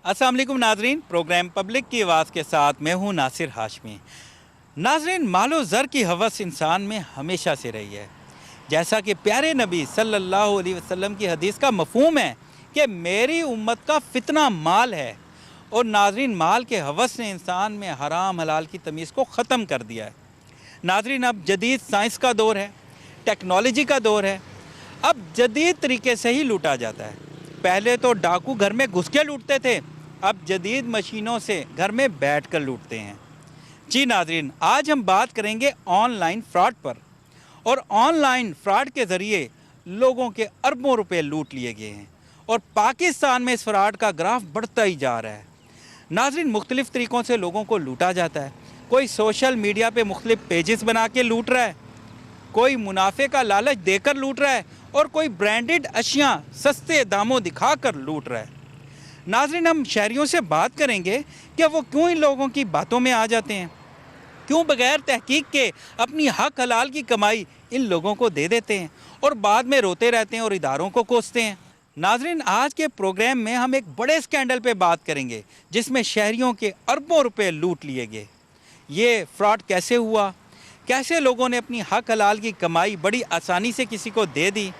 अस्सलाम वालेकुम नाजरीन, प्रोग्राम पब्लिक की आवाज़ के साथ मैं हूँ नासिर हाशमी। नाजरीन, मालो ज़र की हवस इंसान में हमेशा से रही है। जैसा कि प्यारे नबी सल्लल्लाहु अलैहि वसल्लम की हदीस का मफ़हूम है कि मेरी उम्मत का फितना माल है। और नाजरीन, माल के हवस ने इंसान में हराम हलाल की तमीज़ को ख़त्म कर दिया है। नाजरीन, अब जदीद साइंस का दौर है, टेक्नोलॉजी का दौर है। अब जदीद तरीके से ही लूटा जाता है। पहले तो डाकू घर में घुस के लूटते थे, अब जदीद मशीनों से घर में बैठ कर लूटते हैं। जी नाजरीन, आज हम बात करेंगे ऑनलाइन फ्रॉड पर। और ऑनलाइन फ्रॉड के ज़रिए लोगों के अरबों रुपए लूट लिए गए हैं और पाकिस्तान में इस फ्रॉड का ग्राफ बढ़ता ही जा रहा है। नाजरीन, मुख्तलिफ़ तरीक़ों से लोगों को लूटा जाता है। कोई सोशल मीडिया पे मुख्तलिफ पेजेस बना के लूट रहा है, कोई मुनाफे का लालच देकर लूट रहा है और कोई ब्रांडेड अशियाँ सस्ते दामों दिखाकर लूट रहा है। नाजरीन, हम शहरियों से बात करेंगे कि वो क्यों इन लोगों की बातों में आ जाते हैं, क्यों बगैर तहकीक के अपनी हक हलाल की कमाई इन लोगों को दे देते हैं और बाद में रोते रहते हैं और इदारों को कोसते हैं। नाजरीन, आज के प्रोग्राम में हम एक बड़े स्कैंडल पे बात करेंगे जिसमें शहरियों के अरबों रुपए लूट लिए गए। ये फ्रॉड कैसे हुआ, कैसे लोगों ने अपनी हक हलाल की कमाई बड़ी आसानी से किसी को दे दी।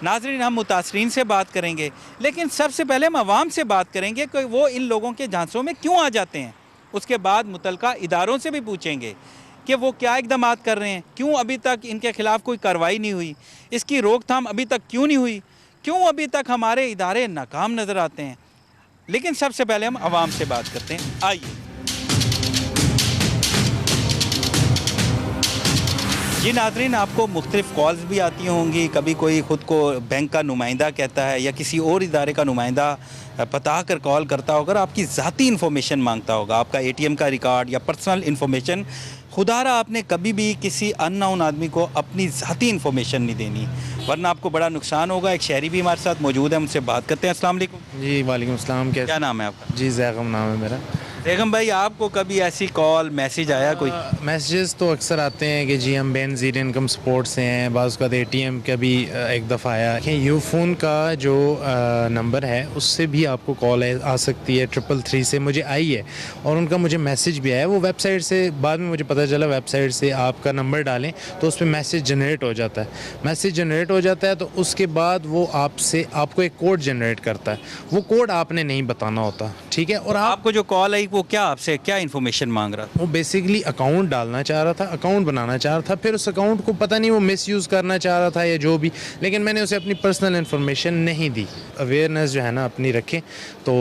नाजरीन, हम मुतासरीन से बात करेंगे, लेकिन सबसे पहले हम आवाम से बात करेंगे कि वो इन लोगों के झांसों में क्यों आ जाते हैं। उसके बाद मुतलका इदारों से भी पूछेंगे कि वो क्या इक़दाम कर रहे हैं, क्यों अभी तक इनके ख़िलाफ़ कोई कार्रवाई नहीं हुई, इसकी रोकथाम अभी तक क्यों नहीं हुई, क्यों अभी तक हमारे इदारे नाकाम नज़र आते हैं। लेकिन सबसे पहले हम आवाम से बात करते हैं। आइए। जी नाजरीन, आपको मुख्तलिफ़ कॉल्स भी आती होंगी। कभी कोई ख़ुद को बैंक का नुमाइंदा कहता है या किसी और इदारे का नुमाइंदा बता कर कॉल करता होगा, आपकी ज़ाती इन्फॉर्मेशन मांगता होगा, आपका एटीएम का रिकॉर्ड या पर्सनल इन्फॉर्मेशन। खुदारा आपने कभी भी किसी अननोन आदमी को अपनी ज़ाती इन्फॉर्मेशन नहीं देनी, वरना आपको बड़ा नुकसान होगा। एक शहरी भी हमारे साथ मौजूद है, उनसे बात करते हैं। अस्सलाम वालेकुम। जी वालेकुम अस्सलाम। क्या नाम है आपका? जी जैगम नाम है मेरा। बेगम भाई, आपको कभी ऐसी कॉल मैसेज आया कोई? मैसेजेस तो अक्सर आते हैं कि जी हम बेनज़ीर इनकम सपोर्ट से हैं। बाज़ का एटीएम का भी एक दफ़ा आया कि यूफोन का जो नंबर है उससे भी आपको कॉल आ सकती है। 333 से मुझे आई है और उनका मुझे मैसेज भी आया। वो वेबसाइट से बाद में मुझे पता चला, वेबसाइट से आपका नंबर डालें तो उस पर मैसेज जनरेट हो जाता है। मैसेज जनरेट हो जाता है तो उसके बाद वो आपको एक कोड जनरेट करता है। वो कोड आपने नहीं बताना होता, ठीक है। और आपको जो कॉल आई वो क्या आपसे क्या इन्फॉर्मेशन मांग रहा था? वो बेसिकली अकाउंट डालना चाह रहा था, अकाउंट बनाना चाह रहा था। फिर उस अकाउंट को पता नहीं वो मिसयूज़ करना चाह रहा था या जो भी, लेकिन मैंने उसे अपनी पर्सनल इन्फॉर्मेशन नहीं दी। अवेयरनेस जो है ना अपनी रखें। तो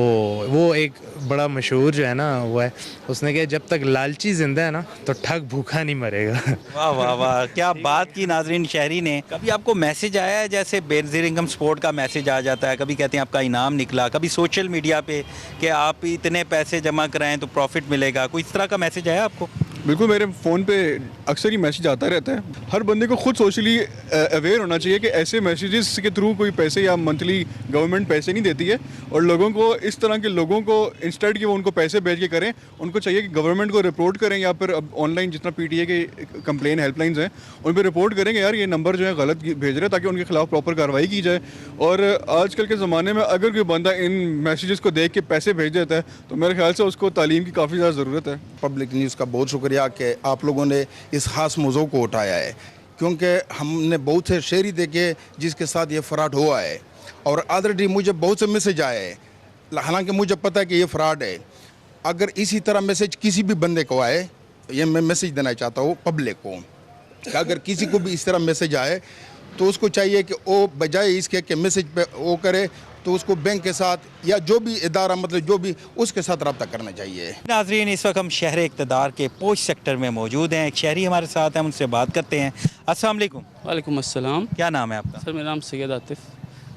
वो एक बड़ा मशहूर जो है ना वो है, उसने कहा जब तक लालची जिंदा है ना तो ठग भूखा नहीं मरेगा। वाह वाह वाह, क्या बात की नाजरीन शहरी ने। कभी आपको मैसेज आया है जैसे बेनज़ीर इनकम सपोर्ट का मैसेज आ जाता है, कभी कहते हैं आपका इनाम निकला, कभी सोशल मीडिया पे कि आप इतने पैसे जमा कराएं तो प्रॉफिट मिलेगा, कोई इस तरह का मैसेज आया आपको? बिल्कुल, मेरे फ़ोन पे अक्सर ही मैसेज आता रहता है। हर बंदे को खुद सोशली अवेयर होना चाहिए कि ऐसे मैसेजेस के थ्रू कोई पैसे या मंथली गवर्नमेंट पैसे नहीं देती है। और लोगों को इस तरह के लोगों को इंस्टेड कि वो उनको पैसे भेज के करें, उनको चाहिए कि गवर्नमेंट को रिपोर्ट करें या फिर अब ऑनलाइन जितना पीटीए के कंप्लेन हेल्पलाइंस हैं उन पर रिपोर्ट करेंगे यार ये नंबर जो है गलत भेज रहे हैं, ताकि उनके खिलाफ प्रॉपर कार्रवाई की जाए। और आजकल के ज़माने में अगर कोई बंदा इन मैसेजेस को देख के पैसे भेज देता है तो मेरे ख्याल से उसको तालीम की काफ़ी ज़्यादा ज़रूरत है। पब्लिक न्यूज़ का बहुत शुक्रिया कि आप लोगों ने इस खास मौजू को उठाया है, क्योंकि हमने बहुत से शहरी देखे जिसके साथ ये फ्रॉड हुआ है और ऑलरेडी मुझे बहुत से मैसेज आए हैं। हालांकि मुझे पता है कि ये फ्रॉड है। अगर इसी तरह मैसेज किसी भी बंदे को आए, ये मैं मैसेज देना चाहता हूँ पब्लिक को कि अगर किसी को भी इस तरह मैसेज आए तो उसको चाहिए कि वो बजाय इसके कि मैसेज पे वो करे तो उसको बैंक के साथ या जो भी इदारा मतलब जो भी उसके साथ रब्ता करना चाहिए। नाजरीन, इस वक्त हम शहर इक़्तिदार के पोश सेक्टर में मौजूद हैं। एक शहरी हमारे साथ हैं, उनसे बात करते हैं। अस्सलाम वालेकुम। वालेकुम अस्सलाम। क्या नाम है आपका? सर मेरा नाम सैयद आतिफ़।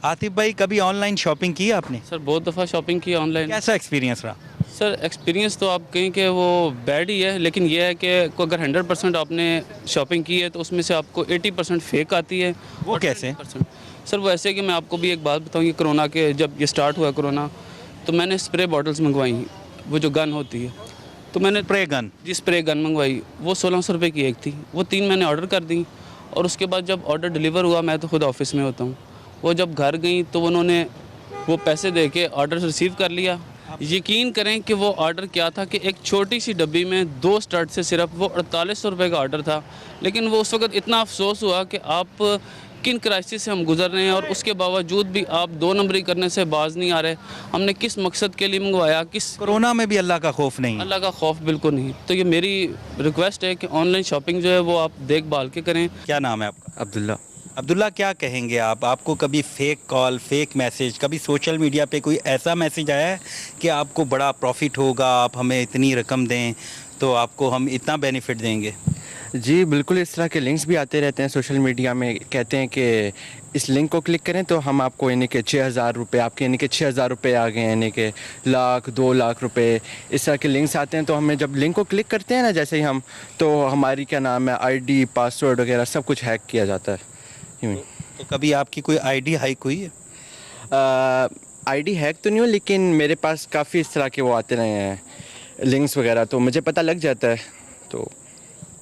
आतिफ भाई, कभी ऑनलाइन शॉपिंग की आपने? सर बहुत दफ़ा शॉपिंग की ऑनलाइन। कैसा एक्सपीरियंस रहा? सर एक्सपीरियंस तो आप कहें कि वो बैड ही है, लेकिन यह है कि अगर 100% आपने शॉपिंग की है तो उसमें से आपको 80% फेक आती है। वो कैसे? सर वो ऐसे कि मैं आपको भी एक बात बताऊँ कि कोरोना के जब ये स्टार्ट हुआ कोरोना, तो मैंने स्प्रे बॉटल्स मंगवाई, वो जो गन होती है, तो मैंने स्प्रे गन? जी स्प्रे गन मंगवाई। वो 1600 रुपये की एक थी, वो 3 मैंने ऑर्डर कर दी। और उसके बाद जब ऑर्डर डिलीवर हुआ, मैं तो खुद ऑफिस में होता हूँ, वो जब घर गई तो उन्होंने वो पैसे दे के ऑर्डर रिसीव कर लिया यकीन करें कि वो ऑर्डर क्या था कि एक छोटी सी डब्बी में 2 स्टड से सिर्फ वो 4800 रुपये का ऑर्डर था। लेकिन वो उस वक्त इतना अफसोस हुआ कि आप किन क्राइसिस से हम गुजर रहे हैं और उसके बावजूद भी आप 2 नंबरी करने से बाज नहीं आ रहे। हमने किस मकसद के लिए मंगवाया, किस कोरोना में भी अल्लाह का खौफ नहीं है। अल्लाह का खौफ बिल्कुल नहीं। तो ये मेरी रिक्वेस्ट है कि ऑनलाइन शॉपिंग जो है वो आप देखभाल के करें। क्या नाम है आपका? अब्दुल्ला। अब्दुल्ला, क्या कहेंगे आप? आपको कभी फेक कॉल, फेक मैसेज, कभी सोशल मीडिया पे कोई ऐसा मैसेज आया है कि आपको बड़ा प्रॉफिट होगा, आप हमें इतनी रकम दें तो आपको हम इतना बेनिफिट देंगे? जी बिल्कुल, इस तरह के लिंक्स भी आते रहते हैं सोशल मीडिया में। कहते हैं कि इस लिंक को क्लिक करें तो हम आपको यानी कि 6000 रुपये, आपके यानी कि 6000 रुपये आ गए, यानी कि लाख 2 लाख रुपए, इस तरह के लिंक्स आते हैं। तो हमें जब लिंक को क्लिक करते हैं ना, जैसे ही हम, तो हमारी क्या नाम है आईडी, पासवर्ड वगैरह सब कुछ हैक किया जाता है। यूँ ही। तो कभी आपकी कोई आईडी हैक हुई है? आईडी हैक तो नहीं हुई, लेकिन मेरे पास काफ़ी इस तरह के वो आते रहे हैं लिंक्स वगैरह, तो मुझे पता लग जाता है। तो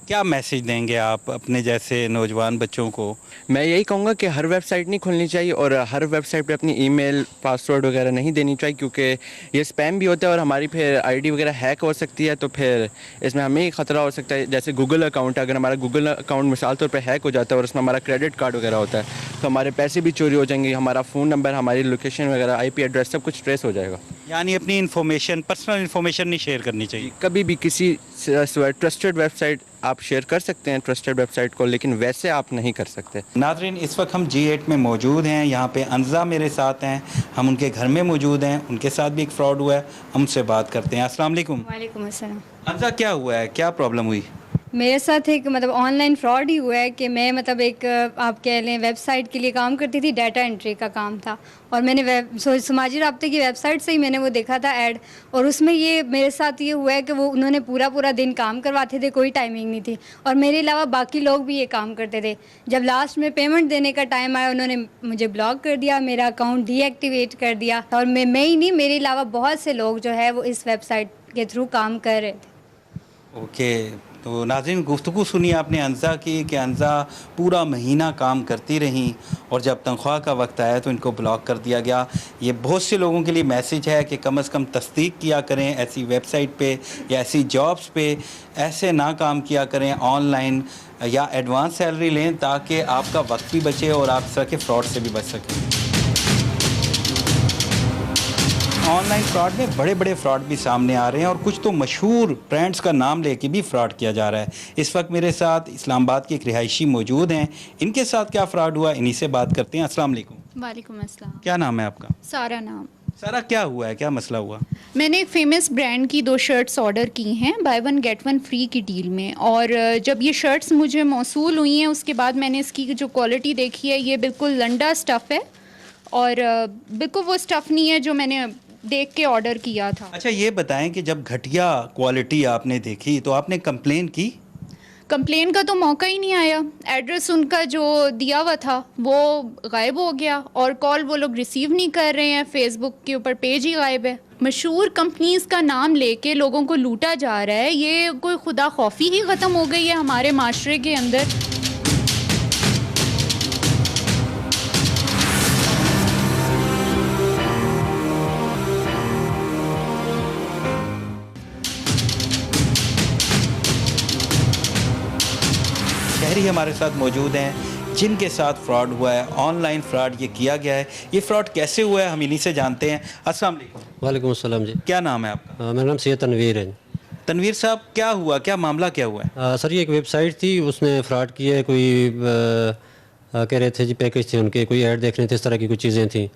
क्या मैसेज देंगे आप अपने जैसे नौजवान बच्चों को? मैं यही कहूँगा कि हर वेबसाइट नहीं खोलनी चाहिए और हर वेबसाइट पे अपनी ईमेल, पासवर्ड वगैरह नहीं देनी चाहिए, क्योंकि ये स्पैम भी होता है और हमारी फिर आईडी वगैरह हैक हो सकती है। तो फिर इसमें हमें ही ख़तरा हो सकता है। जैसे गूगल अकाउंट, अगर हमारा गूगल अकाउंट मिसाल तौर पे हैक हो जाता है और उसमें हमारा क्रेडिट कार्ड वगैरह होता है, तो हमारे पैसे भी चोरी हो जाएंगे, हमारा फ़ोन नंबर, हमारी लोकेशन वगैरह, IP एड्रेस सब कुछ ट्रेस हो जाएगा। यानी अपनी इन्फॉर्मेशन, पर्सनल इन्फॉर्मेशन नहीं शेयर करनी चाहिए। कभी भी किसी ट्रस्टेड वेबसाइट आप शेयर कर सकते हैं, ट्रस्टेड वेबसाइट को, लेकिन वैसे आप नहीं कर सकते। नाज़रीन, इस वक्त हम G8 में मौजूद हैं। यहाँ पे अंजा मेरे साथ हैं, हम उनके घर में मौजूद हैं। उनके साथ भी एक फ़्रॉड हुआ है, हम उनसे बात करते हैं। अस्सलाम वालेकुम। वालेकुम अस्सलाम। अंजा, क्या हुआ है, क्या प्रॉब्लम हुई? मेरे साथ एक ऑनलाइन फ्रॉड ही हुआ है कि मैं एक आप कह लें वेबसाइट के लिए काम करती थी, डाटा एंट्री का काम था, और मैंने समाजी राब्ते की वेबसाइट से ही मैंने वो देखा था ऐड, और उसमें ये मेरे साथ ये हुआ है कि वो उन्होंने पूरा दिन काम करवाते थे, कोई टाइमिंग नहीं थी, और मेरे अलावा बाकी लोग भी ये काम करते थे। जब लास्ट में पेमेंट देने का टाइम आया, उन्होंने मुझे ब्लॉक कर दिया, मेरा अकाउंट डीएक्टिवेट कर दिया, और मैं ही नहीं, मेरे अलावा बहुत से लोग जो है वो इस वेबसाइट के थ्रू काम कर रहे थे। ओके, तो नाज़रीन, गुफ्तगू सुनी आपने अंजा की कि अंजा पूरा महीना काम करती रहीं और जब तनख्वाह का वक्त आया तो इनको ब्लॉक कर दिया गया। ये बहुत से लोगों के लिए मैसेज है कि कम से कम तस्दीक किया करें ऐसी वेबसाइट पे या ऐसी जॉब्स पे, ऐसे ना काम किया करें ऑनलाइन, या एडवांस सैलरी लें ताकि आपका वक्त भी बचे और आप इस तरह के फ्रॉड से भी बच सकें। ऑनलाइन फ्रॉड में बड़े बड़े फ्रॉड भी सामने आ रहे हैं और कुछ तो मशहूर ब्रांड्स का नाम लेके भी फ्रॉड किया जा रहा है। इस वक्त मेरे साथ इस्लामाबाद के एक रिहायशी मौजूद हैं, इनके साथ क्या फ्रॉड हुआ इन्हीं से बात करते हैं। अस्सलाम वालेकुम। वालेकुम अस्सलाम। क्या नाम है आपका? सारा नाम। सारा, क्या हुआ है, क्या मसला हुआ? मैंने एक फेमस ब्रांड की 2 शर्ट्स ऑर्डर की हैं बाय 1 गेट 1 फ्री की डील में, और जब ये शर्ट्स मुझे मौसूल हुई हैं उसके बाद मैंने इसकी जो क्वालिटी देखी है, ये बिल्कुल लंडा स्टफ़ है और बिल्कुल वो स्टफ़ नहीं है जो मैंने देख के ऑर्डर किया था। अच्छा, ये बताएं कि जब घटिया क्वालिटी आपने देखी तो आपने कंप्लेन की? कंप्लेन का तो मौका ही नहीं आया। एड्रेस उनका जो दिया हुआ था वो गायब हो गया और कॉल वो लोग रिसीव नहीं कर रहे हैं, फेसबुक के ऊपर पेज ही गायब है। मशहूर कंपनीज का नाम लेके लोगों को लूटा जा रहा है, ये कोई खुदा खौफी ही ख़त्म हो गई है हमारे माशरे के अंदर। शहरी हमारे साथ मौजूद हैं जिनके साथ फ्रॉड हुआ है, ऑनलाइन फ्रॉड ये किया गया है। ये फ्रॉड कैसे हुआ है हम इन्हीं से जानते हैं। अस्सलाम वालेकुम। वालेकुम अस्सलाम जी। क्या नाम है आपका? मेरा नाम सैयद तनवीर है। तनवीर साहब, क्या हुआ, क्या मामला क्या हुआ है? सर, ये एक वेबसाइट थी, उसने फ्रॉड किया है। कोई कह रहे थे जी पैकेज थे उनके, कोई ऐड देख रहे थे, इस तरह की कुछ चीज़ें थी,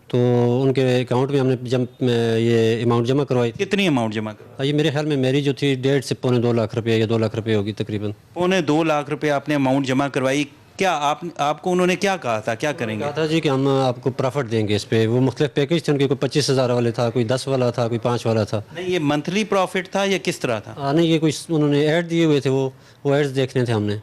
तो उनके अकाउंट में हमने जब ये अमाउंट जमा करवाई। कितनी अमाउंट जमा करवाई? ये मेरे ख्याल में मेरी जो थी 1.5 से पौने 2 लाख रुपये या 2 लाख रुपये होगी तकरीबन। पौने 2 लाख रुपए आपने अमाउंट जमा करवाई। क्या आपको उन्होंने क्या कहा था, क्या करेंगे? कहा था जी कि हम आपको प्रॉफिट देंगे इस पे। वो मुख्तलिफ पैकेज थे उनके, कोई 25,000 वाले था, कोई 10 वाला था, कोई 5 वाला था। नहीं, ये मंथली प्रॉफिट था या किस तरह था? नहीं, ये कोई उन्होंने ऐड दिए हुए थे, वो एड्स देखने थे हमने।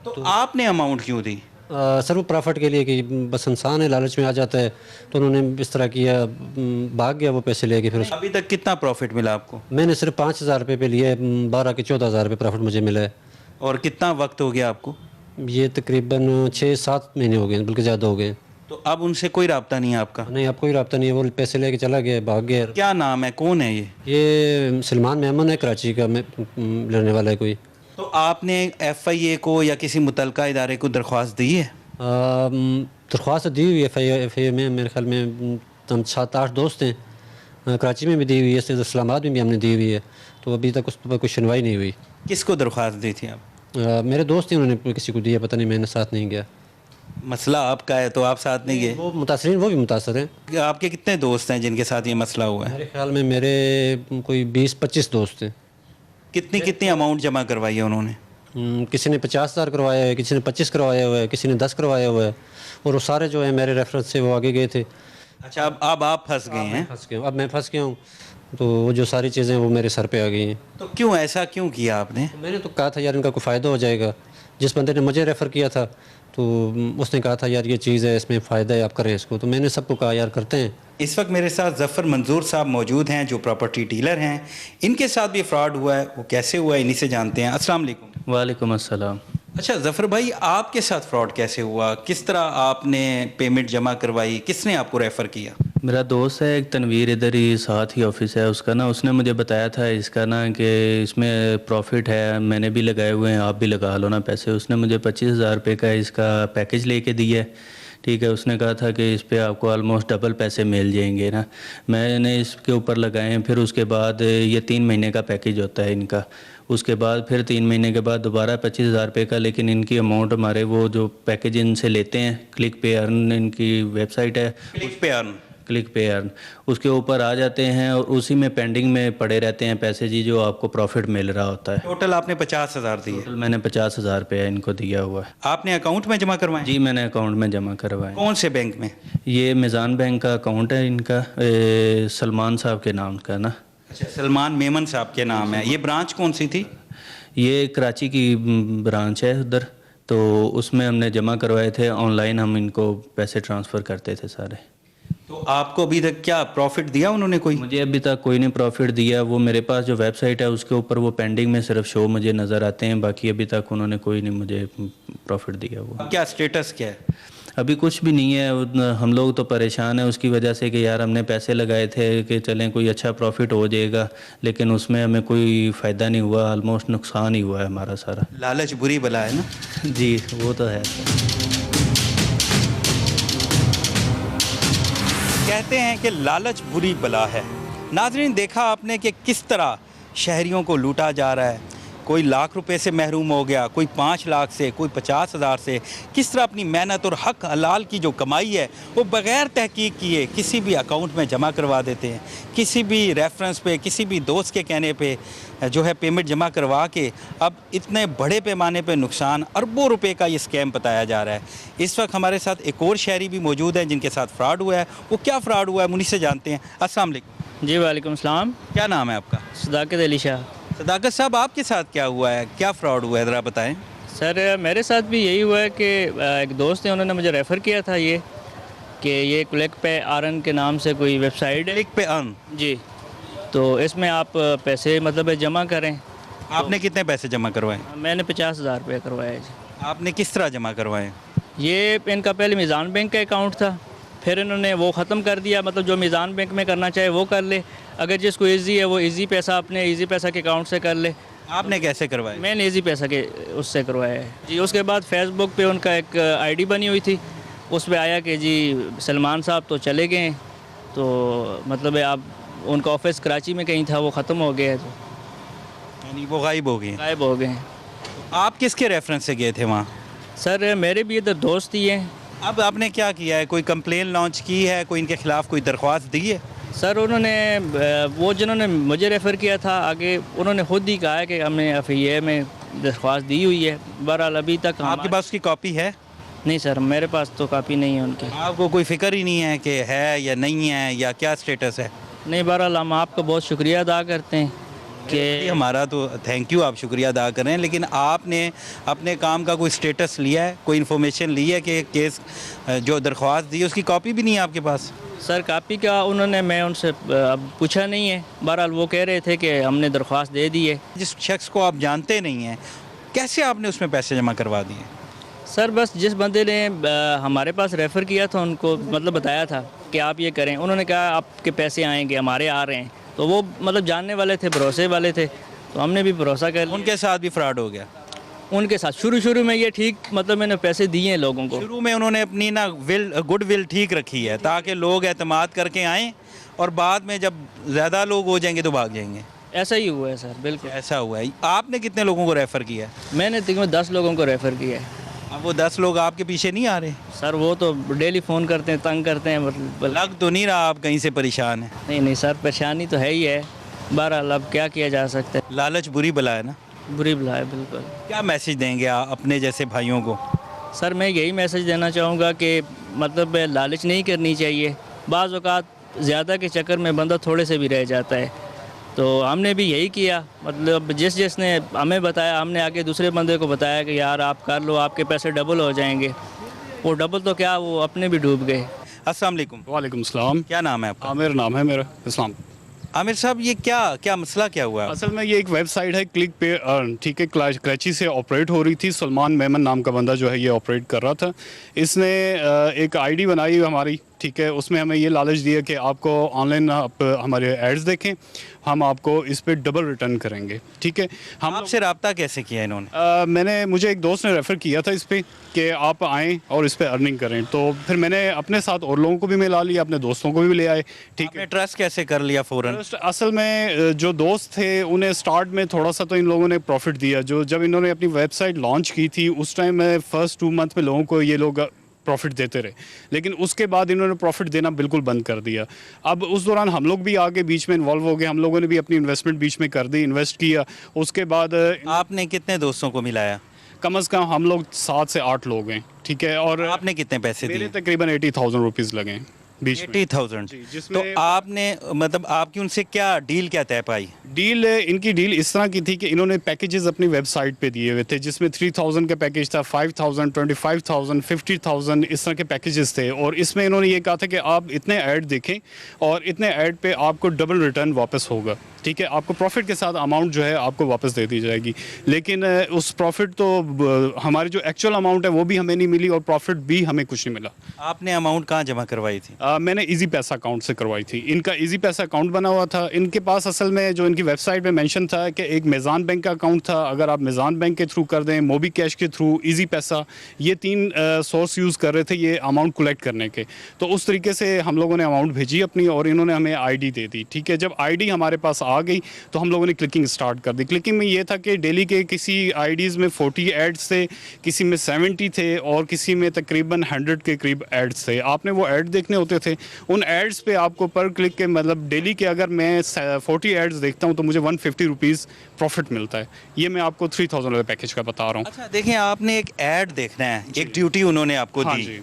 तो आपने अमाउंट क्यों दी? सर, वो प्रॉफिट के लिए कि बस इंसान है, लालच में आ जाता है, तो उन्होंने इस तरह किया, भाग गया वो पैसे लेके। फिर अभी तक कितना प्रॉफिट मिला आपको? मैंने सिर्फ 5,000 रुपये पे लिए, 12 के 14,000 रुपये प्रॉफिट मुझे मिला है। और कितना वक्त हो गया आपको? ये तकरीबन 6-7 महीने हो गए, बल्कि ज़्यादा हो गए। तो अब उनसे कोई रब्ता नहीं है आपका? नहीं, अब कोई रब्ता नहीं है, वो पैसे लेके चला गया, भाग गया। क्या नाम है, कौन है ये सलमान मेमन है, कराची का रहने वाला है कोई। तो आपने FIA को या किसी मुतलका इदारे को दरख्वास्त दी है? दरख्वास्त दी हुई है FIA में, मेरे ख्याल में हम 7-8 दोस्त हैं, कराची में भी दी हुई है, इस्लामाबाद में भी हमने दी हुई है, तो अभी तक उस पर कोई सुनवाई नहीं हुई। किसको दरख्वास्त दी थी आप? मेरे दोस्त हैं, उन्होंने किसी को दिया, पता नहीं, मैंने साथ नहीं गया। मसला आपका है तो आप साथ नहीं गए? वो मुतासरीन वो भी मुतासर हैं। आपके कितने दोस्त हैं जिनके साथ ये मसला हुआ है? मेरे ख्याल में मेरे कोई 20-25 दोस्त हैं। कितनी कितनी अमाउंट जमा करवाई है उन्होंने? किसी ने 50,000 करवाया है, किसी ने 25 करवाया हुआ है, किसी ने 10 करवाया हुआ है, और वो सारे जो है मेरे रेफरेंस से वो आगे गए थे। अच्छा, अब आप फंस गए हैं? फंस गया, अब मैं फंस गया हूँ, तो वो जो सारी चीज़ें वो मेरे सर पे आ गई हैं। तो क्यों ऐसा क्यों किया आपने? मैंने तो कहा था यार इनका कोई फ़ायदा हो जाएगा, जिस बंदे ने मुझे रेफ़र किया था तो उसने कहा था यार ये चीज़ है, इसमें फ़ायदा है, आप करें इसको, तो मैंने सबको कहा यार करते हैं। इस वक्त मेरे साथ ज़फ़र मंजूर साहब मौजूद हैं जो प्रॉपर्टी डीलर हैं। इनके साथ भी फ्रॉड हुआ है, वो कैसे हुआ है इन्हीं से जानते हैं। अस्सलाम वालेकुम। वालेकुम अस्सलाम। अच्छा ज़फ़र भाई, आपके साथ फ्रॉड कैसे हुआ, किस तरह आपने पेमेंट जमा करवाई, किसने आपको रेफ़र किया? मेरा दोस्त है एक तनवीर, इधर ही साथ ही ऑफिस है उसका ना, उसने मुझे बताया था इसका ना कि इसमें प्रॉफिट है, मैंने भी लगाए हुए हैं, आप भी लगा लो ना पैसे। उसने मुझे 25,000 रुपये का इसका पैकेज लेके दिया है, ठीक है। उसने कहा था कि इस पे आपको ऑलमोस्ट डबल पैसे मिल जाएंगे ना। मैंने इसके ऊपर लगाए, फिर उसके बाद ये 3 महीने का पैकेज होता है इनका, उसके बाद फिर 3 महीने के बाद दोबारा 25,000 रुपये का, लेकिन इनकी अमाउंट हमारे वो जो पैकेज इनसे लेते हैं, क्लिक पे अर्न इनकी वेबसाइट है, क्लिक पे अर्न, उसके ऊपर आ जाते हैं और उसी में पेंडिंग में पड़े रहते हैं पैसे जी, जो आपको प्रॉफिट मिल रहा होता है। टोटल आपने 50,000 दिए? टोटल मैंने 50,000 रुपये इनको दिया हुआ है। आपने अकाउंट में जमा करवाए? जी मैंने अकाउंट में जमा करवाए। कौन से बैंक में? ये मिज़ान बैंक का अकाउंट है इनका, सलमान साहब के नाम का ना। अच्छा, सलमान मेमन साहब के नाम है। ये ब्रांच कौन सी थी? ये कराची की ब्रांच है उधर, तो उसमें हमने जमा करवाए थे, ऑनलाइन हम इनको पैसे ट्रांसफ़र करते थे सारे। तो आपको अभी तक क्या प्रॉफिट दिया उन्होंने कोई? मुझे अभी तक कोई नहीं प्रॉफिट दिया। वो मेरे पास जो वेबसाइट है उसके ऊपर वो पेंडिंग में सिर्फ शो मुझे नज़र आते हैं, बाकी अभी तक उन्होंने कोई नहीं मुझे प्रॉफिट दिया। वो क्या स्टेटस क्या है? अभी कुछ भी नहीं है। हम लोग तो परेशान हैं उसकी वजह से कि यार हमने पैसे लगाए थे कि चलें कोई अच्छा प्रॉफिट हो जाएगा, लेकिन उसमें हमें कोई फ़ायदा नहीं हुआ, ऑलमोस्ट नुकसान ही हुआ है हमारा सारा। लालच बुरी बला है ना? जी वो तो है। कहते हैं कि लालच बुरी बला है। नाज़रीन, देखा आपने कि किस तरह शहरियों को लूटा जा रहा है। कोई लाख रुपए से महरूम हो गया, कोई 5 लाख से, कोई 50,000 से। किस तरह अपनी मेहनत और हक हलाल की जो कमाई है वो बग़ैर तहकीक किए किसी भी अकाउंट में जमा करवा देते हैं। किसी भी रेफरेंस पे, किसी भी दोस्त के कहने पे जो है पेमेंट जमा करवा के अब इतने बड़े पैमाने पे नुकसान, अरबों रुपए का ये स्कैम बताया जा रहा है। इस वक्त हमारे साथ एक और शहरी भी मौजूद हैं जिनके साथ फ्रॉड हुआ है। वो क्या फ्रॉड हुआ है उन्हीं से जानते हैं। अस्सलाम वालेकुम। जी वालेकुम सलाम। क्या नाम है आपका? सदाकत अली शाह। सदाकत साहब, आपके साथ क्या हुआ है, क्या फ्रॉड हुआ है, ज़रा बताएं। सर मेरे साथ भी यही हुआ है कि एक दोस्त है, उन्होंने मुझे रेफ़र किया था ये कि ये क्लिक पे अर्न के नाम से कोई वेबसाइट है। क्लिक पे अर्न? जी। तो इसमें आप पैसे मतलब जमा करें। आपने कितने पैसे जमा करवाए? मैंने 50,000 रुपये करवाए जी। आपने किस तरह जमा करवाए? ये इनका पहले मिज़ान बैंक का अकाउंट था, फिर इन्होंने वो ख़त्म कर दिया, मतलब जो मिज़ान बैंक में करना चाहे वो कर ले, अगर जिसको इजी है वो इजी पैसा अपने इजी पैसा के अकाउंट से कर ले। आपने कैसे करवाए? मैंने इजी पैसा के उससे करवाया है जी। उसके बाद फेसबुक पे उनका एक आईडी बनी हुई थी, उस पर आया कि जी सलमान साहब तो चले गए, तो मतलब आप उनका ऑफिस कराची में कहीं था, वो ख़त्म हो गया है, तो यानी वो गायब हो गए। आप किसके रेफरेंस से गए थे वहाँ? सर मेरे भी इधर दोस्त ही हैं। अब आपने क्या किया है, कोई कंप्लेन लॉन्च की है, कोई इनके ख़िलाफ़ कोई दरख्वास्त दी है? सर उन्होंने वो जिन्होंने मुझे रेफ़र किया था आगे, उन्होंने खुद ही कहा है कि हमने FIA में दरख्वास्त दी हुई है। बहरहाल अभी तक आपके पास उसकी कॉपी है? नहीं सर, मेरे पास तो कॉपी नहीं है उनकी। आपको कोई फ़िक्र ही नहीं है कि है या नहीं है, या क्या स्टेटस है? नहीं, बहरहाल हम आपका बहुत शुक्रिया अदा करते हैं कि हमारा तो थैंक यू, आप शुक्रिया अदा करें, लेकिन आपने अपने काम का कोई स्टेटस लिया है, कोई इन्फॉर्मेशन ली है कि केस जो दरख्वास्त दी उसकी कॉपी भी नहीं है आपके पास? सर कॉपी का उन्होंने, मैं उनसे अब पूछा नहीं है। बहरहाल वो कह रहे थे कि हमने दरख्वास्त दे दी है। जिस शख्स को आप जानते नहीं हैं, कैसे आपने उसमें पैसे जमा करवा दिए? सर बस जिस बंदे ने हमारे पास रेफ़र किया था उनको मतलब बताया था कि आप ये करें, उन्होंने कहा आपके पैसे आएंगे, हमारे आ रहे हैं, तो वो मतलब जानने वाले थे, भरोसे वाले थे, तो हमने भी भरोसा कर लिया। उनके साथ भी फ्रॉड हो गया? उनके साथ शुरू में ये ठीक मतलब मैंने पैसे दिए हैं लोगों को। शुरू में उन्होंने अपनी ना गुड विल ठीक रखी है ताकि लोग एतमाद करके आएँ और बाद में जब ज़्यादा लोग हो जाएंगे तो भाग जाएंगे। ऐसा ही हुआ है सर, बिल्कुल ऐसा हुआ है। आपने कितने लोगों को रेफ़र किया है? मैंने तकरीबन 10 लोगों को रेफ़र किया है। अब वो 10 लोग आपके पीछे नहीं आ रहे? सर वो तो डेली फ़ोन करते हैं, तंग करते हैं, मतलब लग तो नहीं रहा आप कहीं से परेशान हैं? नहीं सर, परेशानी तो है ही है, बहरहाल अब क्या किया जा सकता है। लालच बुरी बला है ना? बुरी बला है, बिल्कुल। क्या मैसेज देंगे आप अपने जैसे भाइयों को? सर मैं यही मैसेज देना चाहूँगा कि मतलब लालच नहीं करनी चाहिए। बाज़ औक़ात ज़्यादा के चक्कर में बंदा थोड़े से भी रह जाता है, तो हमने भी यही किया। मतलब जिसने हमें बताया, हमने आगे दूसरे बंदे को बताया कि यार आप कर लो, आपके पैसे डबल हो जाएंगे। वो डबल तो क्या, वो अपने भी डूब गए। अस्सलाम वालेकुम। वालेकुम सलाम। क्या नाम है आपका? आमिर नाम है मेरा, इस्लाम। आमिर साहब, ये क्या मसला क्या हुआ? असल में ये एक वेबसाइट है क्लिक पे अर्न, ठीक है, कराची से ऑपरेट हो रही थी। सलमान मेमन नाम का बंदा जो है ये ऑपरेट कर रहा था। इसने एक आईडी बनाई हमारी, ठीक है, उसमें हमें ये लालच दिया कि आपको ऑनलाइन आप हमारे एड्स देखें, हम आपको इस पे डबल रिटर्न करेंगे, ठीक है। हम आपसे रब्ता कैसे किया इन्होंने? मुझे एक दोस्त ने रेफ़र किया था इस पे कि आप आएँ और इस पे अर्निंग करें, तो फिर मैंने अपने साथ और लोगों को भी मिला लिया, अपने दोस्तों को भी ले आए, ठीक है। ट्रस्ट कैसे कर लिया फ़ौरन? असल में जो दोस्त थे उन्हें स्टार्ट में थोड़ा सा तो इन लोगों ने प्रॉफिट दिया। जब इन्होंने अपनी वेबसाइट लॉन्च की थी उस टाइम में फ़र्स्ट 2 मंथ में लोगों को ये लोग प्रॉफिट देते रहे, लेकिन उसके बाद इन्होंने प्रॉफिट देना बिल्कुल बंद कर दिया। अब उस दौरान हम लोग भी आगे बीच में इन्वॉल्व हो गए, हम लोगों ने भी अपनी इन्वेस्टमेंट बीच में कर दी, इन्वेस्ट किया। उसके बाद आपने कितने दोस्तों को मिलाया? कम अज़ कम हम लोग 7 से 8 लोग हैं, ठीक है। और आपने कितने पैसे दिए? मेरे तकरीबन 80,000 रुपीज़ लगे बीच में। 80,000। तो आपने मतलब आपकी उनसे क्या डील क्या तय पाई? इनकी डील इस तरह की थी कि इन्होंने पैकेजेस अपनी वेबसाइट पे दिए हुए थे, जिसमें 3,000 का पैकेज था, 5,000, 25,000, 50,000 इस तरह के पैकेजेस थे। और इसमें इन्होंने ये कहा था कि आप इतने ऐड देखें और इतने ऐड पे आपको डबल रिटर्न वापस होगा, ठीक है, आपको प्रॉफिट के साथ अमाउंट जो है आपको वापस दे दी जाएगी। लेकिन उस प्रॉफिट तो हमारी जो एक्चुअल अमाउंट है वो भी हमें नहीं मिली और प्रॉफिट भी हमें कुछ नहीं मिला। आपने अमाउंट कहाँ जमा करवाई थी? मैंने इजी पैसा अकाउंट से करवाई थी। इनका इजी पैसा अकाउंट बना हुआ था। इनके पास असल में जो इनकी वेबसाइट पे मेंशन था कि एक मेज़ान बैंक का अकाउंट था, अगर आप मेज़ान बैंक के थ्रू कर दें, मोबी कैश के थ्रू, इजी पैसा, ये 3 सोर्स यूज़ कर रहे थे ये अमाउंट कलेक्ट करने के। तो उस तरीके से हम लोगों ने अमाउंट भेजी अपनी और इन्होंने हमें आईडी दे दी, ठीक है। जब आईडी हमारे पास आ गई तो हम लोगों ने क्लिकिंग स्टार्ट कर दी। क्लिकिंग में ये था कि डेली के किसी आईडीज़ में 40 एड्स थे, किसी में 70 थे और किसी में तकरीबन 100 के करीब एड्स थे। आपने वो ऐड देखने होते थे। उन एड्स पे आपको पर क्लिक के मतलब डेली के अगर मैं 40 एड्स देखता हूँ तो मुझे 150 रुपीज़ प्रॉफिट मिलता है। ये मैं आपको 3,000 वाले पैकेज का बता रहा हूँ। अच्छा देखें, आपने एक ऐड देखना है, एक ड्यूटी उन्होंने आपको हाँ दी, जी।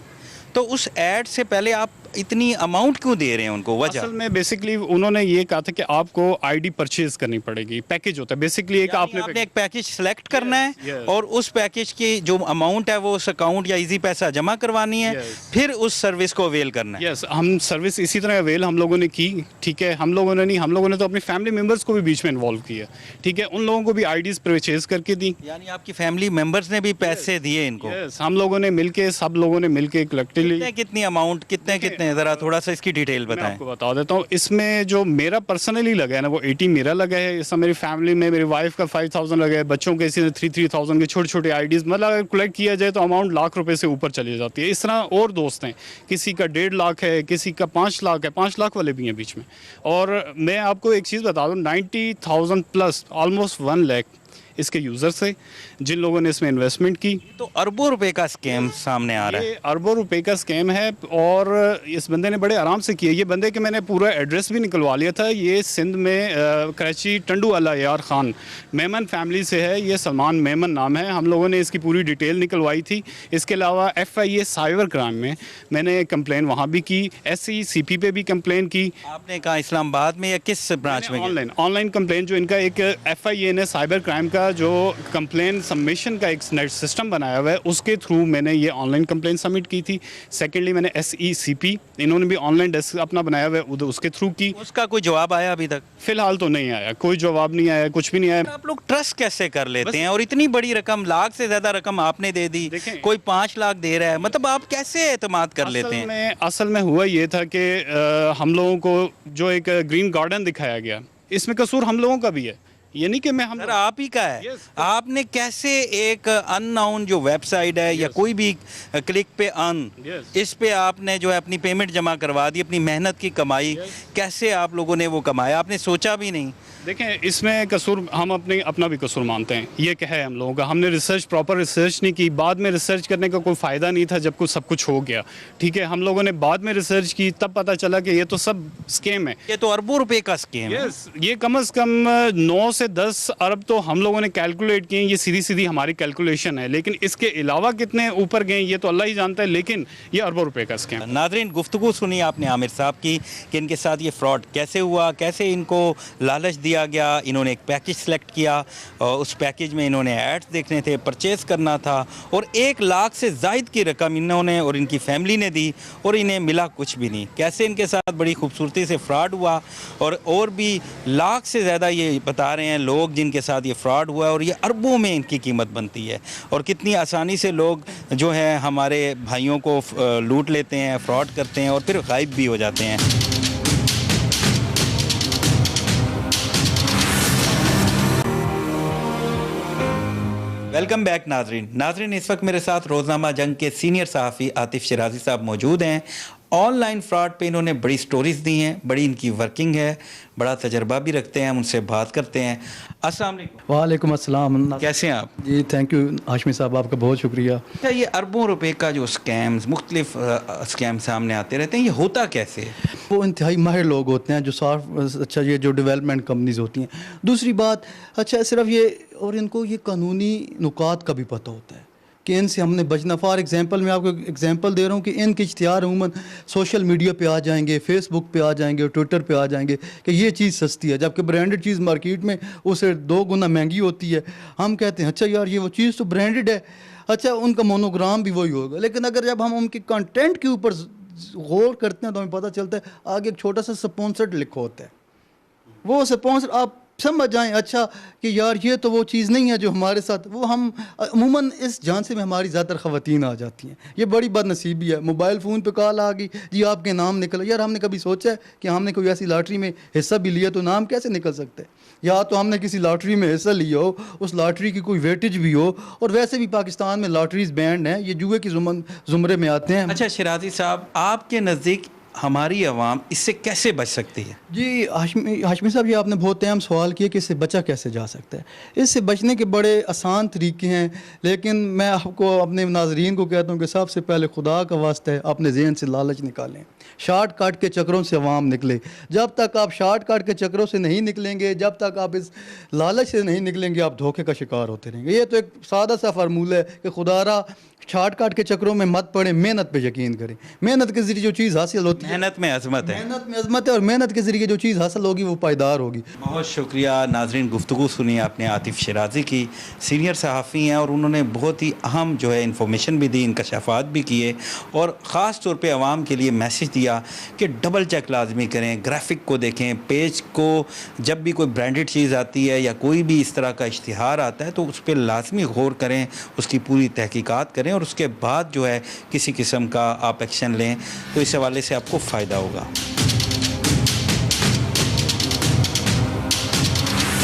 तो उस ऐड से पहले आप इतनी अमाउंट क्यों दे रहे हैं उनको? वजह असल में बेसिकली उन्होंने ये कहा था कि आपको आईडी परचेज करनी पड़ेगी। पैकेज होता है बेसिकली एक, आपने एक पैकेज सेलेक्ट करना है yes. और उस पैकेज की जो अमाउंट है वो उस अकाउंट या इजी पैसा जमा करवानी है, फिर उस सर्विस को अवेल करना है। यस, हम सर्विस इसी तरह अवेल हम लोगों ने की, ठीक है। हम लोगों ने तो अपनी फैमिली मेम्बर्स को भी बीच में इन्वॉल्व किया, ठीक है। उन लोगों को भी आईडीज परचेज करके दी। यानी आपकी फैमिली मेम्बर्स ने भी पैसे दिए इनको? यस, हम लोगों ने मिलके, सब लोगों ने मिलके कलेक्टिवली। कितनी अमाउंट, कितने ज़रा थोड़ा सा की डिटेल बताएं। मैं आपको बता देता हूँ। इसमें जो मेरा पर्सनली लगा है ना वो 80 मेरा लगा है। इसमें मेरी फैमिली में मेरी वाइफ का 5,000 लगा है, बच्चों के इसी 3,000 के छोटे छोटे आईडीज़, मतलब अगर कलेक्ट किया जाए तो अमाउंट लाख रुपए से ऊपर चली जाती है। इस तरह और दोस्त हैं, किसी का 1.5 लाख है, किसी का 5 लाख है, 5 लाख वाले भी हैं बीच में। और मैं आपको एक चीज़ बता दूँ, 90,000 प्लस ऑलमोस्ट 1 लाख इसके यूज़र से जिन लोगों ने इसमें इन्वेस्टमेंट की। तो अरबों रुपए का स्कैम सामने आ रहा है। ये अरबों रुपए का स्कैम है और इस बंदे ने बड़े आराम से किया। ये बंदे के मैंने पूरा एड्रेस भी निकलवा लिया था। ये सिंध में कराची टंडू वाला यार खान मेमन फैमिली से है। ये सलमान मेमन नाम है। हम लोगों ने इसकी पूरी डिटेल निकलवाई थी। इसके अलावा FIA साइबर क्राइम में मैंने कंप्लेन वहाँ भी की, SCCP पे भी कंप्लेन की। आपने कहा इस्लामाबाद में या किस ब्रांच में? ऑनलाइन कंप्लेन जो इनका एक FIA ने साइबर क्राइम का हमारा जो कंप्लेन सबमिशन का एक नेट सिस्टम बनाया हुआ है उसके थ्रू मैंने ये ऑनलाइन कंप्लेन सबमिट की थी। सेकेंडली मैंने SECP इन्होंने भी ऑनलाइन डेस्क अपना बनाया हुआ है उसके थ्रू की। उसका कोई जवाब आया अभी तक? फिलहाल तो नहीं आया, कोई जवाब नहीं आया, कुछ भी नहीं आया। आप लोग ट्रस्ट कैसे कर लेते हैं? और इतनी बड़ी रकम, लाख से ज़्यादा रकम आपने दे दी, कोई 5 लाख दे रहा है, मतलब आप कैसे एतमाद कर लेते हैं? असल में हुआ ये था कि हम लोगों को जो एक ग्रीन गार्डन दिखाया गया, इसमें कसूर हम लोगों का भी है, ये नहीं कि मैं हम आप ही का है। आपने कैसे एक अननोन जो वेबसाइट है या कोई भी क्लिक पे इस पे आपने जो है अपनी पेमेंट जमा करवा दी, अपनी मेहनत की कमाई, कैसे आप लोगों ने वो कमाया? आपने सोचा भी नहीं? देखें, इसमें कसूर हम अपना भी कसूर मानते हैं, ये क्या है हम लोगों का। हमने प्रॉपर रिसर्च नहीं की, बाद में रिसर्च करने का कोई फ़ायदा नहीं था जब सब कुछ हो गया। ठीक है, हम लोगों ने बाद में रिसर्च की, तब पता चला कि ये तो सब स्कैम है। ये तो अरबों रुपए का स्कैम है। ये कम से कम 9 से 10 अरब तो हम लोगों ने कैलकुलेट किए, ये सीधी सीधी हमारी कैलकुलेशन है, लेकिन इसके अलावा कितने ऊपर गए ये तो अल्लाह ही जानता है, लेकिन ये अरबों रुपए का स्कैम। नाज़रीन, गुफ्तगू सुनी आपने आमिर साहब की कि इनके साथ ये फ्रॉड कैसे हुआ, कैसे इनको लालच दिया गया। इन्होंने एक पैकेज सेलेक्ट किया और उस पैकेज में इन्होंने एड्स देखने थे, परचेज करना था, और 1 लाख से ज़ायद की रकम इन्होंने और इनकी फैमिली ने दी और इन्हें मिला कुछ भी नहीं। कैसे इनके साथ बड़ी खूबसूरती से फ्रॉड हुआ, और भी लाख से ज़्यादा ये बता रहे हैं लोग जिनके साथ ये फ्रॉड हुआ, और ये अरबों में इनकी कीमत बनती है। और कितनी आसानी से लोग जो हैं हमारे भाइयों को लूट लेते हैं, फ्रॉड करते हैं और फिर गायब भी हो जाते हैं। वेलकम बैक नाजरीन, इस वक्त मेरे साथ रोज़नामा जंग के सीनियर सहाफ़ी आतिफ शिराजी साहब मौजूद हैं। ऑनलाइन फ्रॉड पे इन्होंने बड़ी स्टोरीज़ दी हैं, बड़ी इनकी वर्किंग है, बड़ा तजर्बा भी रखते हैं। हम उनसे बात करते हैं। अस्सलाम वालेकुम। वालेकुम अस्सलाम। कैसे हैं आप? जी थैंक यू हाशमी साहब, आपका बहुत शुक्रिया। क्या ये अरबों रुपए का जो स्कैम्स, मुख्तलिफ स्कैम सामने आते रहते हैं, ये होता कैसे है? वो इंतहाई माहिर लोग होते हैं जो अच्छा ये जो डेवलपमेंट कंपनीज होती हैं। दूसरी बात, अच्छा सिर्फ ये, और इनको ये कानूनी नुकात का भी पता होता है कि इनसे हमने बचना। फॉर एग्जांपल मैं आपको एग्जांपल दे रहा हूँ कि इनके इश्तिहार अमूमन सोशल मीडिया पे आ जाएंगे, फेसबुक पे आ जाएंगे, ट्विटर पे आ जाएंगे कि ये चीज़ सस्ती है, जबकि ब्रांडेड चीज़ मार्केट में उससे 2 गुना महंगी होती है। हम कहते हैं अच्छा यार ये वो चीज़ तो ब्रांडेड है, अच्छा उनका मोनोग्राम भी वही होगा। लेकिन अगर जब हम उनके कंटेंट के ऊपर गौर करते हैं तो हमें पता चलता है आगे एक छोटा सा स्पॉन्सर्ड लिखा होता है। वो स्पॉन्सर आप समझ जाएं अच्छा कि यार ये तो वो चीज़ नहीं है जो हमारे साथ, वो हम अमूमन इस झांसे में हमारी ज़्यादातर ख़वातीन आ जाती हैं। ये बड़ी बदनसीबी है। मोबाइल फ़ोन पे कॉल आ गई, जी आपके नाम निकला। यार हमने कभी सोचा है कि हमने कोई ऐसी लॉटरी में हिस्सा भी लिया तो नाम कैसे निकल सकते हैं? या तो हमने किसी लॉटरी में हिस्सा लिया हो, उस लॉटरी की कोई वेटेज भी हो, और वैसे भी पाकिस्तान में लॉटरीज बैंड हैं, ये जुए की ज़ुमरे में आते हैं। अच्छा शिराजी साहब, आपके नज़दीक हमारी आवाम इससे कैसे बच सकती है? जी हाशमी साहब, ये आपने बहुत अहम सवाल किया कि इससे बचा कैसे जा सकता है। इससे बचने के बड़े आसान तरीके हैं, लेकिन मैं आपको अपने नाजरीन को कहता हूँ कि सबसे पहले खुदा का वास्ता है अपने जहन से लालच निकालें। शॉर्टकट के चक्रों से अवाम निकले। जब तक आप शॉर्टकट के चक्रों से नहीं निकलेंगे, जब तक आप इस लालच से नहीं निकलेंगे, आप धोखे का शिकार होते रहेंगे। ये तो एक सादा सा फार्मूला है कि खुदारा शॉर्टकट के चक्रों में मत पड़े, मेहनत पे यकीन करें। मेहनत के जरिए जो चीज़ हासिल होती है, मेहनत में अजमत है, मेहनत में अजमत है, और मेहनत के जरिए जो चीज़ हासिल होगी वो पायदार होगी। बहुत शुक्रिया नाजरीन, गुफ्तगू सुनी आपने आतिफ शिराजी की, सीनियर सहाफ़ी हैं और उन्होंने बहुत ही अहम जो है इन्फॉर्मेशन भी दी, इंकशाफात भी किए, और ख़ास तौर पे आवाम के लिए मैसेज दिया कि डबल चेक लाजमी करें, ग्राफिक को देखें, पेज को, जब भी कोई ब्रांडेड चीज़ आती है या कोई भी इस तरह का इश्तिहार आता है तो उस पर लाजमी गौर करें, उसकी पूरी तहकीकात करें, और उसके बाद जो है किसी किस्म का आप एक्शन लें तो इस हवाले से आपको फ़ायदा होगा।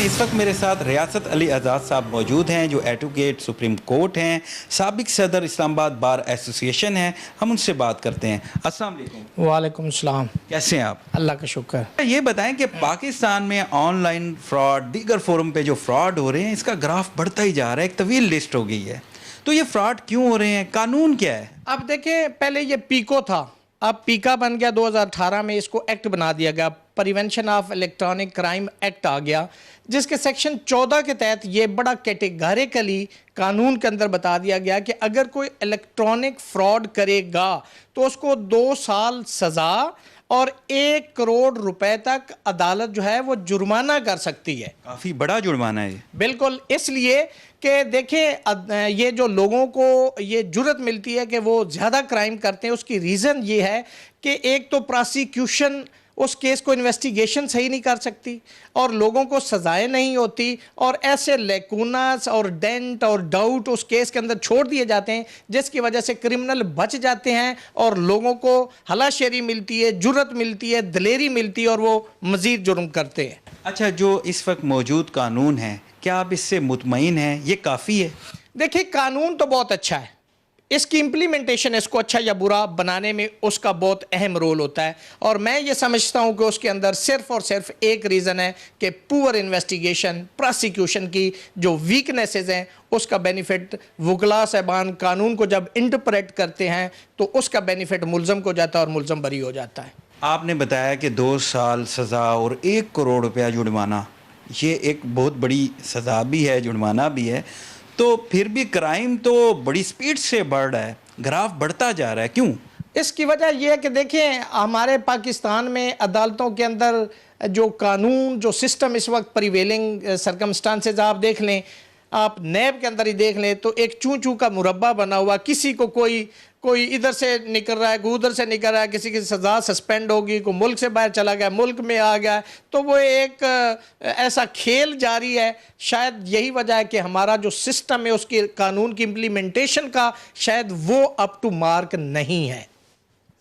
इस वक्त मेरे साथ रियासत अली आज़ाद साहब मौजूद हैं, जो एडवोकेट सुप्रीम कोर्ट हैं, साबिक सदर इस्लामाबाद बार एसोसिएशन हैं। हम उनसे बात करते हैं। अस्सलाम वालेकुम। वालेकुम सलाम। कैसे हैं आप? अल्लाह का शुक्र। ये बताएं कि पाकिस्तान में ऑनलाइन फ्रॉड, दीगर फोरम पे जो फ्रॉड हो रहे हैं, इसका ग्राफ बढ़ता ही जा रहा है, एक तवील लिस्ट हो गई है। तो ये फ्रॉड क्यों हो रहे हैं, कानून क्या है? अब देखिए, पहले ये पीको था, अब पीका बन गया। 2018 में इसको एक्ट बना दिया गया, prevention of electronic crime act आ गया, जिसके सेक्शन 14 के तहत ये बड़ा कैटेगरिकली कानून के अंदर बता दिया गया कि अगर कोई इलेक्ट्रॉनिक फ्रॉड करेगा तो उसको 2 साल सज़ा और 1 करोड़ रुपए तक अदालत जो है वो जुर्माना कर सकती है। काफ़ी बड़ा जुर्माना है। बिल्कुल, इसलिए कि देखिए ये जो लोगों को ये जुर्रत मिलती है कि वो ज़्यादा क्राइम करते हैं, उसकी रीज़न ये है कि एक तो प्रोसिक्यूशन उस केस को इन्वेस्टिगेशन सही नहीं कर सकती और लोगों को सजाएं नहीं होती और ऐसे लेकुनास और डेंट और डाउट उस केस के अंदर छोड़ दिए जाते हैं जिसकी वजह से क्रिमिनल बच जाते हैं और लोगों को हलाशेरी मिलती है, जुर्रत मिलती है, दिलेरी मिलती है और वो मज़ीद जुर्म करते हैं। अच्छा, जो इस वक्त मौजूद कानून है, क्या आप इससे मुतमईन हैं? ये काफ़ी है? देखिए, कानून तो बहुत अच्छा है, इसकी इम्प्लीमेंटेशन, इसको अच्छा या बुरा बनाने में उसका बहुत अहम रोल होता है और मैं ये समझता हूँ कि उसके अंदर सिर्फ और सिर्फ एक रीज़न है कि पुअर इन्वेस्टिगेशन, प्रोसिक्यूशन की जो वीकनेसेस हैं उसका बेनिफिट वकला साहबान कानून को जब इंटरप्रेट करते हैं तो उसका बेनिफिट मुल्ज़म को जाता है और मुल्ज़म बरी हो जाता है। आपने बताया कि 2 साल सज़ा और 1 करोड़ रुपया जुर्माना, ये एक बहुत बड़ी सज़ा भी है, जुर्माना भी है, तो फिर भी क्राइम तो बड़ी स्पीड से बढ़ रहा है, ग्राफ बढ़ता जा रहा है, क्यों? इसकी वजह यह है कि देखें, हमारे पाकिस्तान में अदालतों के अंदर जो कानून, जो सिस्टम इस वक्त प्रिवेलिंग सर्कमस्टांसेस आप देख लें, आप नैब के अंदर ही देख लें तो एक चूं चूं का मुरब्बा बना हुआ, किसी को कोई इधर से निकल रहा है, कोई उधर से निकल रहा है, किसी की सज़ा सस्पेंड होगी, कोई मुल्क से बाहर चला गया, मुल्क में आ गया, तो वो एक ऐसा खेल जारी है। शायद यही वजह है कि हमारा जो सिस्टम है उसकी कानून की इम्प्लीमेंटेशन का शायद वो अप टू मार्क नहीं है।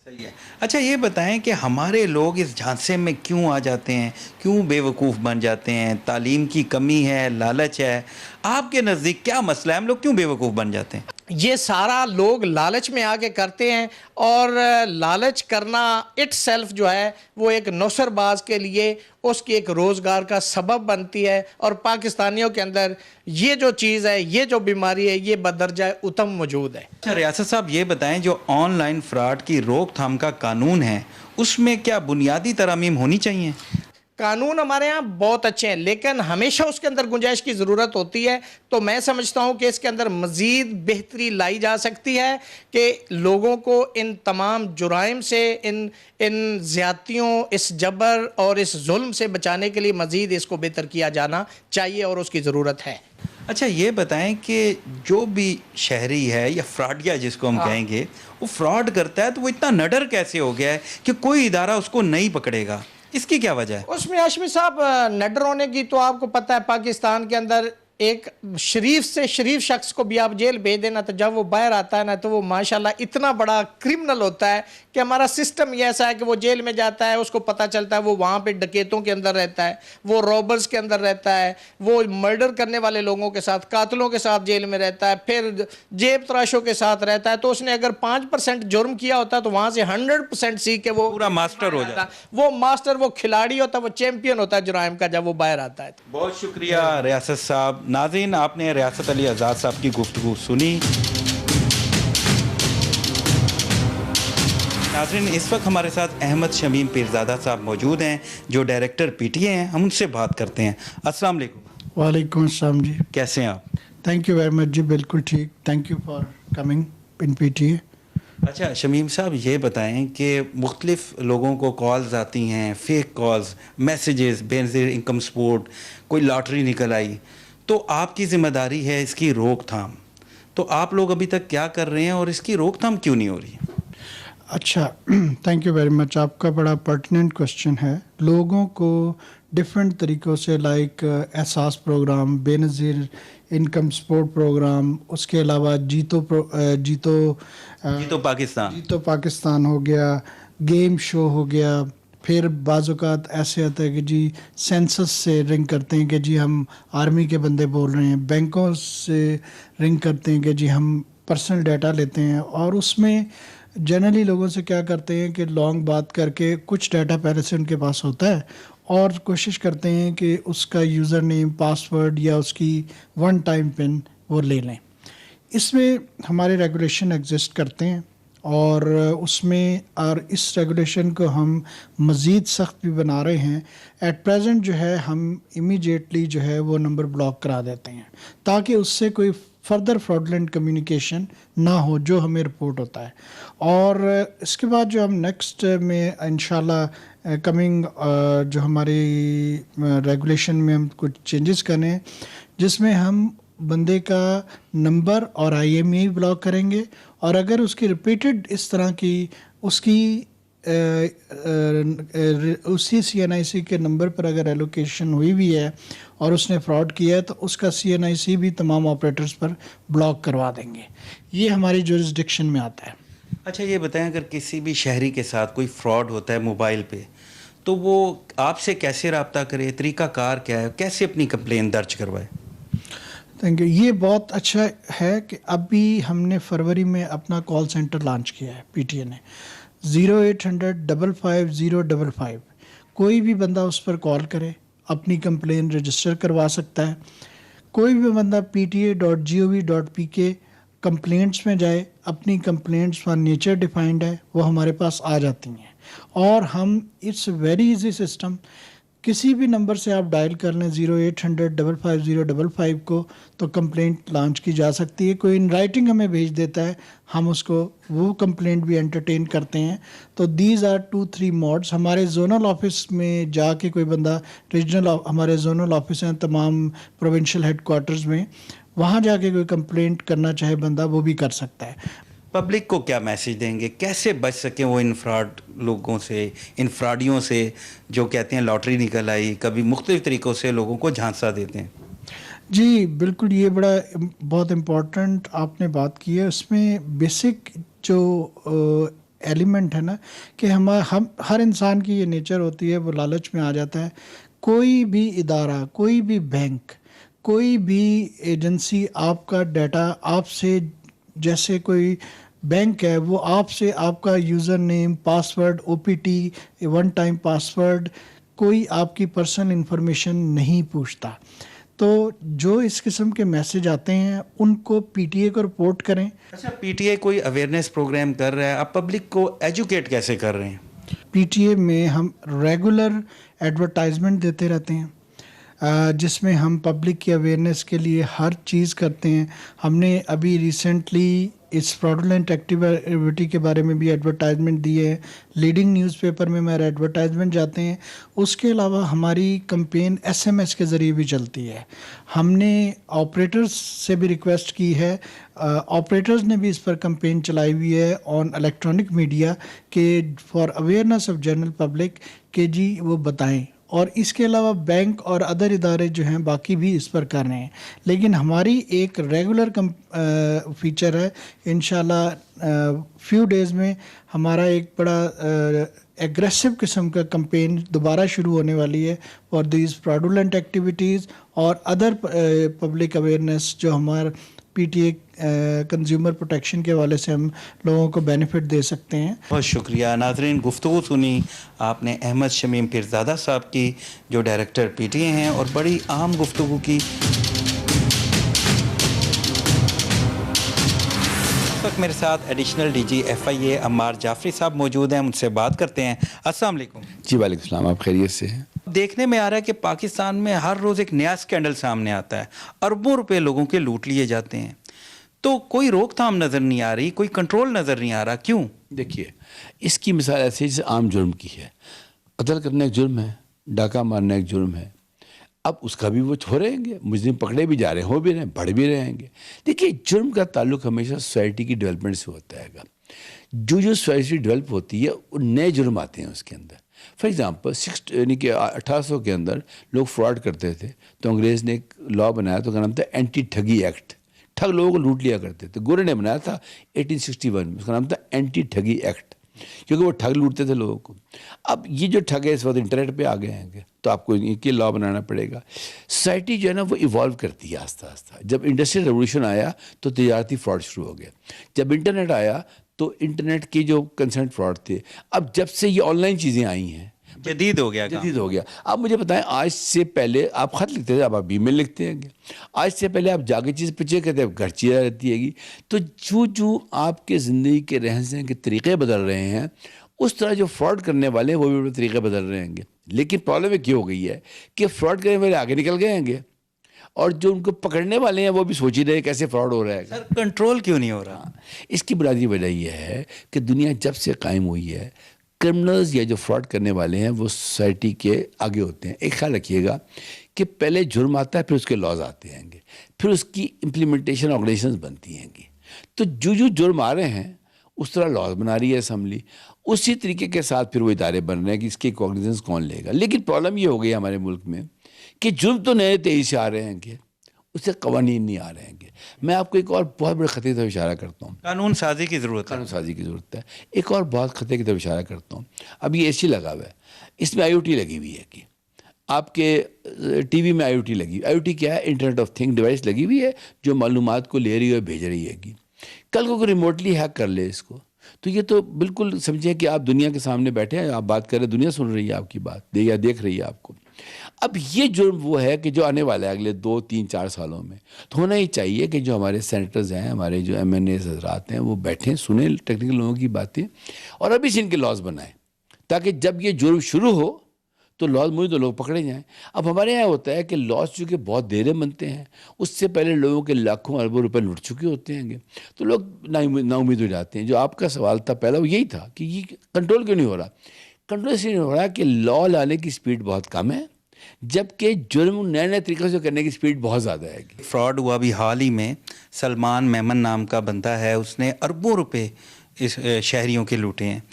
सही है। अच्छा, ये बताएं कि हमारे लोग इस झांसे में क्यों आ जाते हैं, क्यों बेवकूफ़ बन जाते हैं? तालीम की कमी है, लालच है? आपके नज़दीक क्या मसला है, हम लोग क्यों बेवकूफ़ बन जाते हैं? ये सारा लोग लालच में आके करते हैं और लालच करना इटसेल्फ जो है वो एक नौसरबाज के लिए उसकी एक रोज़गार का सबब बनती है और पाकिस्तानियों के अंदर ये जो चीज़ है, ये जो बीमारी है, ये बदरजा उत्तम मौजूद है। अच्छा रियासत साहब, ये बताएं, जो ऑनलाइन फ्रॉड की रोकथाम का कानून है उसमें क्या बुनियादी तरमीम होनी चाहिए? कानून हमारे यहाँ बहुत अच्छे हैं लेकिन हमेशा उसके अंदर गुंजाइश की ज़रूरत होती है, तो मैं समझता हूँ कि इसके अंदर मज़ीद बेहतरी लाई जा सकती है कि लोगों को इन तमाम जुराइम से, इन ज़्यादतियों, इस जबर और इस जुल्म से बचाने के लिए मज़ीद इसको बेहतर किया जाना चाहिए और उसकी ज़रूरत है। अच्छा, ये बताएं कि जो भी शहरी है या फ्रॉडिया जिसको हम कहेंगे, वो फ्रॉड करता है तो वो इतना नडर कैसे हो गया है कि कोई इदारा उसको नहीं पकड़ेगा? इसकी क्या वजह है? उसमें हाशमी साहब, नडर होने की तो आपको पता है पाकिस्तान के अंदर एक शरीफ से शरीफ शख्स को भी आप जेल भेज देना तो जब वो बाहर आता है ना तो वो माशाल्लाह इतना बड़ा क्रिमिनल होता है कि हमारा सिस्टम ये ऐसा है कि वो जेल में जाता है, उसको पता चलता है वो वहाँ पे डकैतों के अंदर रहता है, वो रॉबर्स के अंदर रहता है, वो मर्डर करने वाले लोगों के साथ, कातलों के साथ जेल में रहता है, फिर जेब तराशों के साथ रहता है। तो उसने अगर 5% जुर्म किया होता तो वहाँ से 100% सीख के वो पूरा मास्टर हो जाता, वो मास्टर, वो खिलाड़ी होता, वो चैंपियन होता है जुराइम का जब वो बाहर आता है। बहुत शुक्रिया रियासत साहब। नाज़रीन, आपने रियासत अली आज़ाद साहब की गुफ्तगू सुनी। नाज़रीन, इस वक्त हमारे साथ अहमद शमीम पीरज़ादा साहब मौजूद हैं जो डायरेक्टर पीटीए हैं। हम उनसे बात करते हैं। अस्सलाम वालेकुम। वालेकुम अस्सलाम जी, कैसे हैं आप? थैंक यू वेरी मच जी, बिल्कुल ठीक, thank you for coming in PTA. अच्छा शमीम साहब, ये बताएं कि मुख्तलिफ लोगों को कॉल्स आती हैं, fake calls, messages, Benazir income support, कोई लॉटरी निकल आई, तो आपकी ज़िम्मेदारी है इसकी रोकथाम। तो आप लोग अभी तक क्या कर रहे हैं और इसकी रोकथाम क्यों नहीं हो रही? अच्छा, थैंक यू वेरी मच, आपका बड़ा पर्टिनेंट क्वेश्चन है। लोगों को डिफरेंट तरीक़ों से like Ehsaas program, Benazir income support program, उसके अलावा जीतो पाकिस्तान हो गया, गेम शो हो गया, फिर बाज़-औक़ात ऐसे आता है कि जी सेंसस से रिंग करते हैं कि जी हम आर्मी के बंदे बोल रहे हैं, बैंकों से रिंग करते हैं कि जी हम पर्सनल डाटा लेते हैं, और उसमें जनरली लोगों से क्या करते हैं कि लॉन्ग बात करके कुछ डाटा पहले से उनके पास होता है और कोशिश करते हैं कि उसका यूज़र नेम, पासवर्ड या उसकी वन टाइम पिन वो ले लें। इसमें हमारे रेगुलेशन एग्जिस्ट करते हैं और उसमें और इस रेगुलेशन को हम मज़ीद सख्त भी बना रहे हैं। एट प्रेजेंट जो है हम इमीडिएटली जो है वो नंबर ब्लॉक करा देते हैं ताकि उससे कोई फर्दर फ्रॉडलेंट कम्युनिकेशन ना हो जो हमें रिपोर्ट होता है। और इसके बाद जो हम नेक्स्ट में इंशाल्लाह कमिंग जो हमारी रेगुलेशन में हम कुछ चेंजेस करें, जिसमें हम बंदे का नंबर और IMEI ब्लॉक करेंगे, और अगर उसकी रिपीटेड इस तरह की उसकी उसी CNIC के नंबर पर अगर एलोकेशन हुई भी है और उसने फ्रॉड किया है तो उसका CNIC भी तमाम ऑपरेटर्स पर ब्लॉक करवा देंगे। ये हमारी जुरिस्डिक्शन में आता है। अच्छा ये बताएं, अगर किसी भी शहरी के साथ कोई फ्रॉड होता है मोबाइल पे, तो वो आपसे कैसे रब्ता करे, तरीक़ाकार क्या है, कैसे अपनी कंप्लेन दर्ज करवाए? Thank you. ये बहुत अच्छा है कि अभी हमने फरवरी में अपना कॉल सेंटर लॉन्च किया है PTA ने, 0800-55055। कोई भी बंदा उस पर कॉल करे, अपनी कंप्लेन रजिस्टर करवा सकता है। कोई भी बंदा pta.gov.pk कंप्लेंट्स में जाए, अपनी कंप्लेंट्स फॉर नेचर डिफाइंड है, वो हमारे पास आ जाती हैं। और हम इट्स वेरी इजी सिस्टम, किसी भी नंबर से आप डायल कर लें 0800-55055 को, तो कंप्लेंट लॉन्च की जा सकती है। कोई इन राइटिंग हमें भेज देता है, हम उसको वो कंप्लेंट भी एंटरटेन करते हैं। तो दीज आर 2-3 मोड्स। हमारे जोनल ऑफिस में जाके कोई बंदा, रीजनल हमारे जोनल ऑफिस हैं तमाम प्रोविंशियल हेडक्वार्टर्स में, वहाँ जाके कोई कंप्लेंट करना चाहे बंदा वो भी कर सकता है। पब्लिक को क्या मैसेज देंगे, कैसे बच सकें वो इन फ्रॉड लोगों से, इन फ्रॉडियों से जो कहते हैं लॉटरी निकल आई, कभी मुख्तलिफ तरीक़ों से लोगों को झांसा देते हैं? जी बिल्कुल, ये बहुत इम्पोर्टेंट आपने बात की है। उसमें बेसिक जो एलिमेंट है ना कि हम हर इंसान की ये नेचर होती है, वो लालच में आ जाता है। कोई भी इदारा, कोई भी बैंक, कोई भी एजेंसी आपका डाटा आपसे, जैसे कोई बैंक है वो आपसे आपका user name, password, OPT, one time password, कोई आपकी पर्सनल इन्फॉर्मेशन नहीं पूछता। तो जो इस किस्म के मैसेज आते हैं उनको PTA को रिपोर्ट करें। अच्छा, PTA कोई अवेयरनेस प्रोग्राम कर रहा है, आप पब्लिक को एजुकेट कैसे कर रहे हैं? PTA में हम रेगुलर एडवर्टाइजमेंट देते रहते हैं, जिसमें हम पब्लिक की अवेयरनेस के लिए हर चीज़ करते हैं। हमने अभी रिसेंटली इस फ्रॉडुलेंट एक्टिविटी के बारे में भी एडवर्टाइजमेंट दिए है, लीडिंग न्यूज़पेपर में हमारे एडवर्टाइजमेंट जाते हैं। उसके अलावा हमारी कंपेन SMS के ज़रिए भी चलती है। हमने ऑपरेटर्स से भी रिक्वेस्ट की है, ऑपरेटर्स ने भी इस पर कंपेन चलाई हुई है ऑन इलेक्ट्रॉनिक मीडिया के for awareness of general public के जी वो बताएं। और इसके अलावा बैंक और अदर इदारे जो हैं बाकी भी इस पर कर रहे हैं। लेकिन हमारी एक रेगुलर फीचर है, इंशाल्लाह फ्यू डेज़ में हमारा एक बड़ा एग्रेसिव किस्म का कंपेन दोबारा शुरू होने वाली है फॉर दीज फ्रॉडुलेंट एक्टिविटीज़ और अदर पब्लिक अवेयरनेस जो हमारा PTA कंज्यूमर प्रोटेक्शन के हवाले से हम लोगों को बेनिफिट दे सकते हैं। बहुत शुक्रिया। नाज़रीन, गुफ्तगू सुनी आपने अहमद शमीम पीरज़ादा साहब की, जो डायरेक्टर PTA हैं, और बड़ी अहम गुफ्तगू की। इस वक्त मेरे साथ additional DG FIA Ammar Jafri sahab मौजूद हैं, उनसे बात करते हैं। अस्सलाम वालेकुम। जी वालेकुम सलाम, आप खैरियत से हैं? देखने में आ रहा है कि पाकिस्तान में हर रोज़ एक नया स्कैंडल सामने आता है, अरबों रुपए लोगों के लूट लिए जाते हैं, तो कोई रोकथाम नज़र नहीं आ रही, कोई कंट्रोल नज़र नहीं आ रहा, क्यों? देखिए, इसकी मिसाल ऐसे जैसे आम जुर्म की है। कत्ल करना एक जुर्म है, डाका मारना एक जुर्म है। अब उसका भी वो हो रहेंगे, मुजरिम पकड़े भी जा रहे हैं, हो भी रहे हैं, बढ़ भी रहेंगे। देखिए, जुर्म का ताल्लुक हमेशा सोसाइटी की डेवलपमेंट से होता है। जो सोसाइटी डेवलप होती है वो नए जुर्म आते हैं उसके अंदर। फॉर एग्ज़ाम्पल 1800 के अंदर लोग फ्रॉड करते थे, तो अंग्रेज़ ने एक लॉ बनाया, तो उसका नाम था एंटी ठगी एक्ट। ठग लोगों को लूट लिया करते थे, गोरे ने बनाया था 1861 में, उसका नाम था एंटी ठगी एक्ट, क्योंकि वो ठग लूटते थे लोगों को। अब ये जो ठग है इस वक्त इंटरनेट पे आ गए हैं, तो आपको इनके लॉ बनाना पड़ेगा। सोसाइटी जो है ना वो इवॉल्व करती है आस्ता आस्ता। जब इंडस्ट्रियल रेवोल्यूशन आया तो तजारती फ्रॉड शुरू हो गया। जब इंटरनेट आया तो इंटरनेट के जो कंसर्ट फ्रॉड थे, अब जब से ये ऑनलाइन चीज़ें आई हैं, जदीद हो गया। अब मुझे बताएं, आज से पहले आप ख़त लिखते थे, अब आप ईमेल लिखते हैं। आज से पहले आप जाके चीज़ पूछे कहते हैं, घर चीज़ रहती हैगी। तो जो आपके ज़िंदगी के रहन सहन के तरीक़े बदल रहे हैं, उस तरह जो फ्रॉड करने वाले हैं वो भी तरीक़े बदल रहे हैं। लेकिन प्रॉब्लम एक ये हो गई है कि फ्रॉड करने वाले आगे निकल गए हैं और जो उनको पकड़ने वाले हैं वो भी सोच ही रहे कैसे फ्रॉड हो रहा है। सर कंट्रोल क्यों नहीं हो रहा? इसकी बुनियादी वजह यह है कि दुनिया जब से कायम हुई है, क्रिमिनल्स या जो फ्रॉड करने वाले हैं वो सोसाइटी के आगे होते हैं। एक ख्याल रखिएगा कि पहले जुर्म आता है, फिर उसके लॉज आते हैंगे, फिर उसकी इम्प्लीमेंटेशन ऑर्गेनाइजेशंस बनती हैंगी। तो जो जुर्म आ रहे हैं उस तरह लॉज बना रही है असम्बली, उसी तरीके के साथ फिर वो इदारे बन रहे हैं कि इसके कॉग्निजेंस कौन लेगा। लेकिन प्रॉब्लम ये हो गई हमारे मुल्क में कि जुर्म तो नए तेजी से आ रहे हैं कि उससे कवानीन नहीं आ रहे हैं। मैं आपको एक और बहुत बड़े खतरे की तरफ इशारा करता हूँ। कानून साजी की ज़रूरत है। कानून साजी की ज़रूरत है। एक और बहुत खतरे की तरफ इशारा करता हूँ। अब ये AC लगा हुआ है, इसमें IoT लगी हुई है कि आपके TV में IoT लगी। IoT क्या है? इंटरनेट ऑफ थिंग डिवाइस लगी हुई है जो मालूमात को ले रही है और भेज रही है कि कल को रिमोटली हैक कर ले इसको, तो ये तो बिल्कुल समझें कि आप दुनिया के सामने बैठे हैं, आप बात कर रहे हैं, दुनिया सुन रही है आपकी बात या देख रही है आपको। अब ये जुर्म वो है कि जो आने वाला है अगले 2, 3, 4 सालों में, तो होना ही चाहिए कि जो हमारे सेनेटर्स हैं, हमारे जो MNAs हजरात हैं, वो बैठें, सुने टेक्निकल लोगों की बातें और अभी से इनके लॉज बनाएं, ताकि जब ये जुर्म शुरू हो तो लॉज मुझे तो लोग पकड़े जाएं। अब हमारे यहाँ होता है कि लॉज चूँकि बहुत देर बनते हैं, उससे पहले लोगों के लाखों अरबों रुपए लुट चुके होते हैं, तो लोग नाउम्मीद हो जाते हैं। जो आपका सवाल था पहला वो यही था कि ये कंट्रोल क्यों नहीं हो रहा। कंट्रोल इसलिए नहीं हो रहा कि लॉ लाने की स्पीड बहुत कम है, जबकि जुर्म नए नए तरीक़ों से करने की स्पीड बहुत ज़्यादा है। फ्रॉड हुआ अभी हाल ही में, सलमान मेमन नाम का बंदा है, उसने अरबों रुपए इस शहरियों के लूटे हैं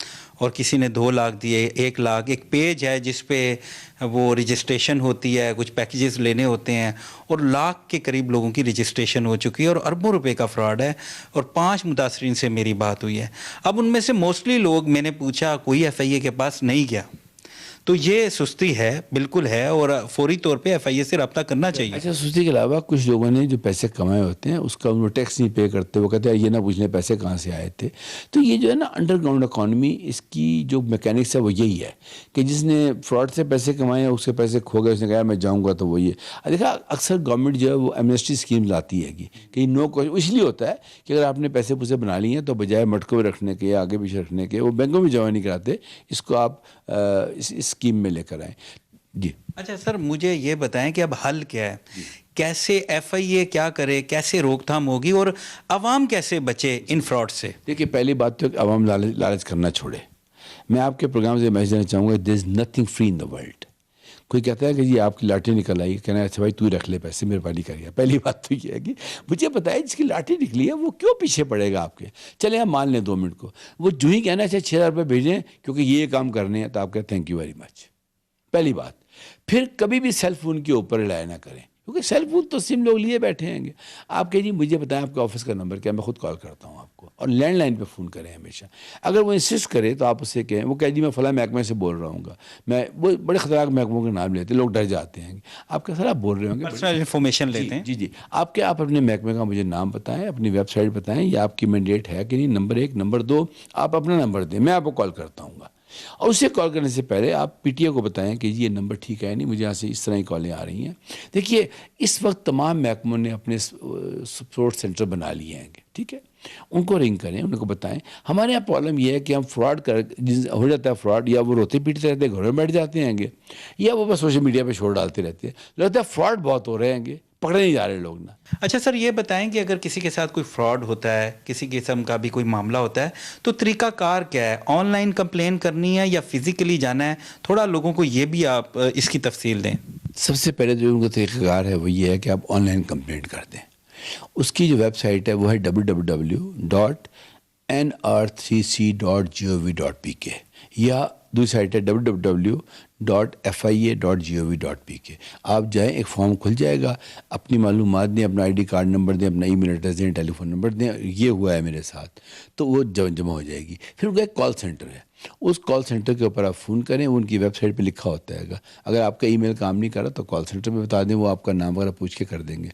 और किसी ने 2 लाख दिए, 1 लाख। एक पेज है जिस पे वो रजिस्ट्रेशन होती है, कुछ पैकेजेस लेने होते हैं और लाख के करीब लोगों की रजिस्ट्रेशन हो चुकी है और अरबों रुपए का फ्रॉड है। और 5 मुतासरीन से मेरी बात हुई है। अब उनमें से मोस्टली लोग, मैंने पूछा, कोई FIA के पास नहीं गया। तो ये सुस्ती है, बिल्कुल है, और फौरी तौर पे FIA से रब्ता करना चाहिए। अच्छा, सुस्ती के अलावा कुछ लोगों ने जो पैसे कमाए होते हैं उसका वो टैक्स नहीं पे करते, वो कहते हैं ये ना पूछने पैसे कहाँ से आए थे। तो ये जो है ना अंडरग्राउंड इकॉनमी, इसकी जो मैकेनिक्स है वो यही है कि जिसने फ्रॉड से पैसे कमाए हैं उसके पैसे खो गए, उसने कहा मैं जाऊँगा तो वो ये देखा। अक्सर गवर्नमेंट जो है वो एमनेस्टी स्कीम लाती है कि नो क्वेश्चन, इसलिए होता है कि अगर आपने पैसे पूसे बना लिए हैं तो बजाय मटकों में रखने के या आगे पीछे रखने के, वो बैंकों में जमा नहीं कराते, इसको आप इस स्कीम में लेकर आए जी। अच्छा सर, मुझे ये बताएं कि अब हल क्या है, कैसे FIA क्या करे, कैसे रोकथाम होगी और आवाम कैसे बचे इन फ्रॉड से? देखिए, पहली बात तो आवाम लालच करना छोड़े। मैं आपके प्रोग्राम से मैसेज देना चाहूँगा, there is nothing free in the world. कोई कहता है कि जी आपकी लाठी निकल आई, कहना अच्छा भाई तू रख ले पैसे, मेहरबानी करिए। पहली बात तो ये है कि मुझे पता है जिसकी लाठी निकली है वो क्यों पीछे पड़ेगा आपके। चले हम मान लें 2 मिनट को, वो जो ही कहना अच्छा 6,000 रुपये भेजें क्योंकि ये काम करने हैं, तो आप कहते थैंक यू वेरी मच। पहली बात। फिर कभी भी सेल फोन के ऊपर रिलाय ना करें, क्योंकि सेल फोन तो सिम लोग लिए बैठे हैं। आप कहिए जी मुझे बताएं आपके ऑफिस का नंबर क्या, मैं खुद कॉल करता हूँ आपको। और लैंडलाइन पे फ़ोन करें हमेशा। अगर वो इंसिस्ट करे तो आप उससे कहें, वो कहे जी मैं फला महकमे से बोल रहा हूँ, मैं वो बड़े ख़तरनाक महकमों के नाम लेते, लोग डर जाते हैं। आप क्या सर आप बोल रहे होंगे, पर्सनल इन्फॉर्मेशन लेते हैं। जी जी, आप अपने महकमे का मुझे नाम बताएं, अपनी वेबसाइट बताएं, या आपकी मैंडेट है कि नहीं, नंबर 1। नंबर 2, आप अपना नंबर दें, मैं आपको कॉल करता हूँ। और उसे कॉल करने से पहले आप PTA को बताएं कि ये नंबर ठीक है नहीं, मुझे यहाँ से इस तरह की कॉलें आ रही हैं। देखिए, इस वक्त तमाम महकमों ने अपने सपोर्ट सेंटर बना लिए हैं, ठीक है। उनको रिंग करें, उनको बताएं। हमारे यहाँ प्रॉब्लम ये है कि हम फ्रॉड हो जाता है फ्रॉड, या वो रोते पीटते रहते हैं, घरों में बैठ जाते हैं, या वो बस सोशल मीडिया पे शोर डालते रहते हैं। लगता है फ्रॉड बहुत हो रहे हैं, पकड़े नहीं जा रहे लोग ना। अच्छा सर, ये बताएं कि अगर किसी के साथ कोई फ्रॉड होता है, किसी किस्म का भी कोई मामला होता है, तो तरीकाकार क्या है? ऑनलाइन कंप्लेन करनी है या फिजिकली जाना है? थोड़ा लोगों को ये भी आप इसकी तफसील दें। सबसे पहले जो उनका तरीकाकार है वो ये है कि आप ऑनलाइन कंप्लेंट कर दें। उसकी जो वेबसाइट है वो है www.nrcc.gov.pk, या दूसरी साइट है www.fia.gov.pk। आप जाएं, एक फॉर्म खुल जाएगा, अपनी मालूमात दें, अपना ID कार्ड नंबर दें, अपना ईमेल एड्रेस दें, टेलीफोन नंबर दें, ये हुआ है मेरे साथ, तो वो जमा हो जाएगी। फिर उनका एक कॉल सेंटर है, उस कॉल सेंटर के ऊपर आप फ़ोन करें, उनकी वेबसाइट पे लिखा होता है। अगर आपका ईमेल काम नहीं कर रहा तो कॉल सेंटर पे बता दें, वो आपका नाम वगैरह पूछ के कर देंगे।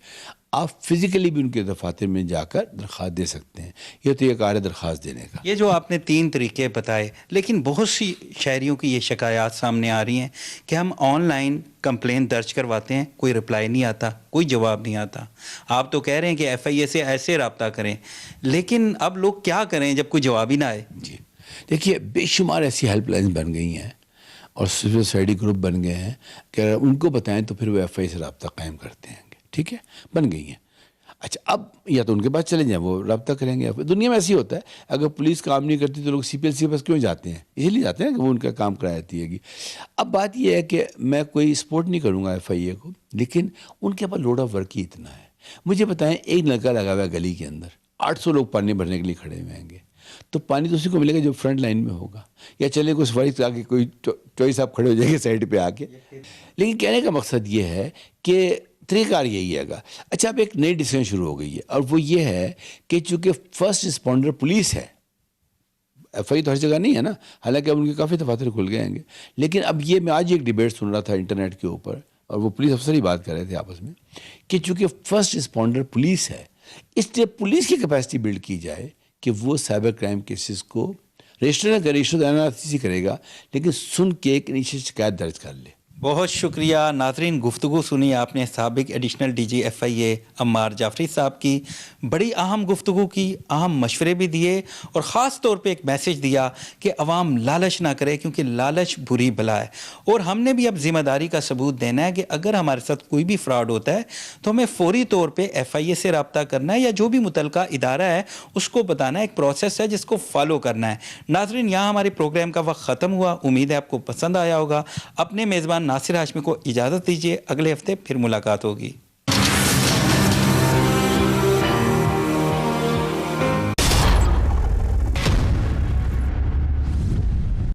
आप फिज़िकली भी उनके दफातर में जाकर दरख्वास्त दे सकते हैं। ये तो ये कार्य दरख्वास्त देने का। ये जो आपने 3 तरीके बताए, लेकिन बहुत सी शहरियों की ये शिकायत सामने आ रही हैं कि हम ऑनलाइन कंप्लेंट दर्ज करवाते हैं, कोई रिप्लाई नहीं आता, कोई जवाब नहीं आता। आप तो कह रहे हैं कि FIA से ऐसे रब्ता करें, लेकिन अब लोग क्या करें जब कोई जवाब ही ना आए? जी देखिए, बेशुमार ऐसी हेल्पलाइन बन गई हैं और सिविल सोसाइटी ग्रुप बन गए हैं कि अगर उनको बताएं तो फिर वो FIA से रब्ता कायम करते हैं, ठीक है, बन गई हैं। अच्छा, अब या तो उनके पास चले जाएं, वो रब्ता करेंगे। दुनिया में ऐसी होता है, अगर पुलिस काम नहीं करती तो लोग CPL के पास क्यों जाते हैं? इसीलिए जाते हैं कि वो उनका काम करा देती है। अब बात ये है कि मैं कोई सपोर्ट नहीं करूँगा FIA को, लेकिन उनके पास लोड ऑफ वर्क ही इतना है। मुझे बताएं, एक नलका लगा हुआ है गली के अंदर, 800 लोग पानी भरने के लिए खड़े हुए होंगे, तो पानी तो उसी को मिलेगा जो फ्रंट लाइन में होगा, या चले कोई सफाई आके कोई चॉइस आप खड़े हो जाएंगे साइड पे आके। लेकिन कहने का मकसद ये है कि तरीक़ार यही हैगा। अच्छा, अब एक नई डिस्कशन शुरू हो गई है, और वो ये है कि चूँकि फर्स्ट रिस्पॉन्डर पुलिस है, FIA तो हर जगह नहीं है ना, हालांकि अब उनके काफ़ी दफातर खुल गए हैं, लेकिन अब ये मैं आज एक डिबेट सुन रहा था इंटरनेट के ऊपर, और वो पुलिस अफसर ही बात कर रहे थे आपस में कि चूँकि फर्स्ट रिस्पॉन्डर पुलिस है, इसलिए पुलिस की कैपेसिटी बिल्ड की जाए कि वो साइबर क्राइम केसेस को रजिस्टर न करे, रजिस्टर करेगा, लेकिन सुन के एक नीचे शिकायत दर्ज कर ले। बहुत शुक्रिया नाज़रीन, गुफ्तगू सुनी आपने साबिक additional DG FIA Ammar Jafri sahab की। बड़ी अहम गुफ्तगू की, अहम मशवरे भी दिए, और ख़ास तौर पे एक मैसेज दिया कि अवाम लालच ना करे, क्योंकि लालच बुरी बला है। और हमने भी अब ज़िम्मेदारी का सबूत देना है कि अगर हमारे साथ कोई भी फ्रॉड होता है तो हमें फ़ौरी तौर पर FIA से रब्ता करना है, या जो भी मुतलका इदारा है उसको बताना है। एक प्रोसेस है जिसको फॉलो करना है। नाज़रीन, यहाँ हमारे प्रोग्राम का वक्त ख़त्म हुआ। उम्मीद है आपको पसंद आया होगा। अपने मेज़बान नासिर हाशमी को इजाज़त दीजिए, अगले हफ्ते फिर मुलाकात होगी।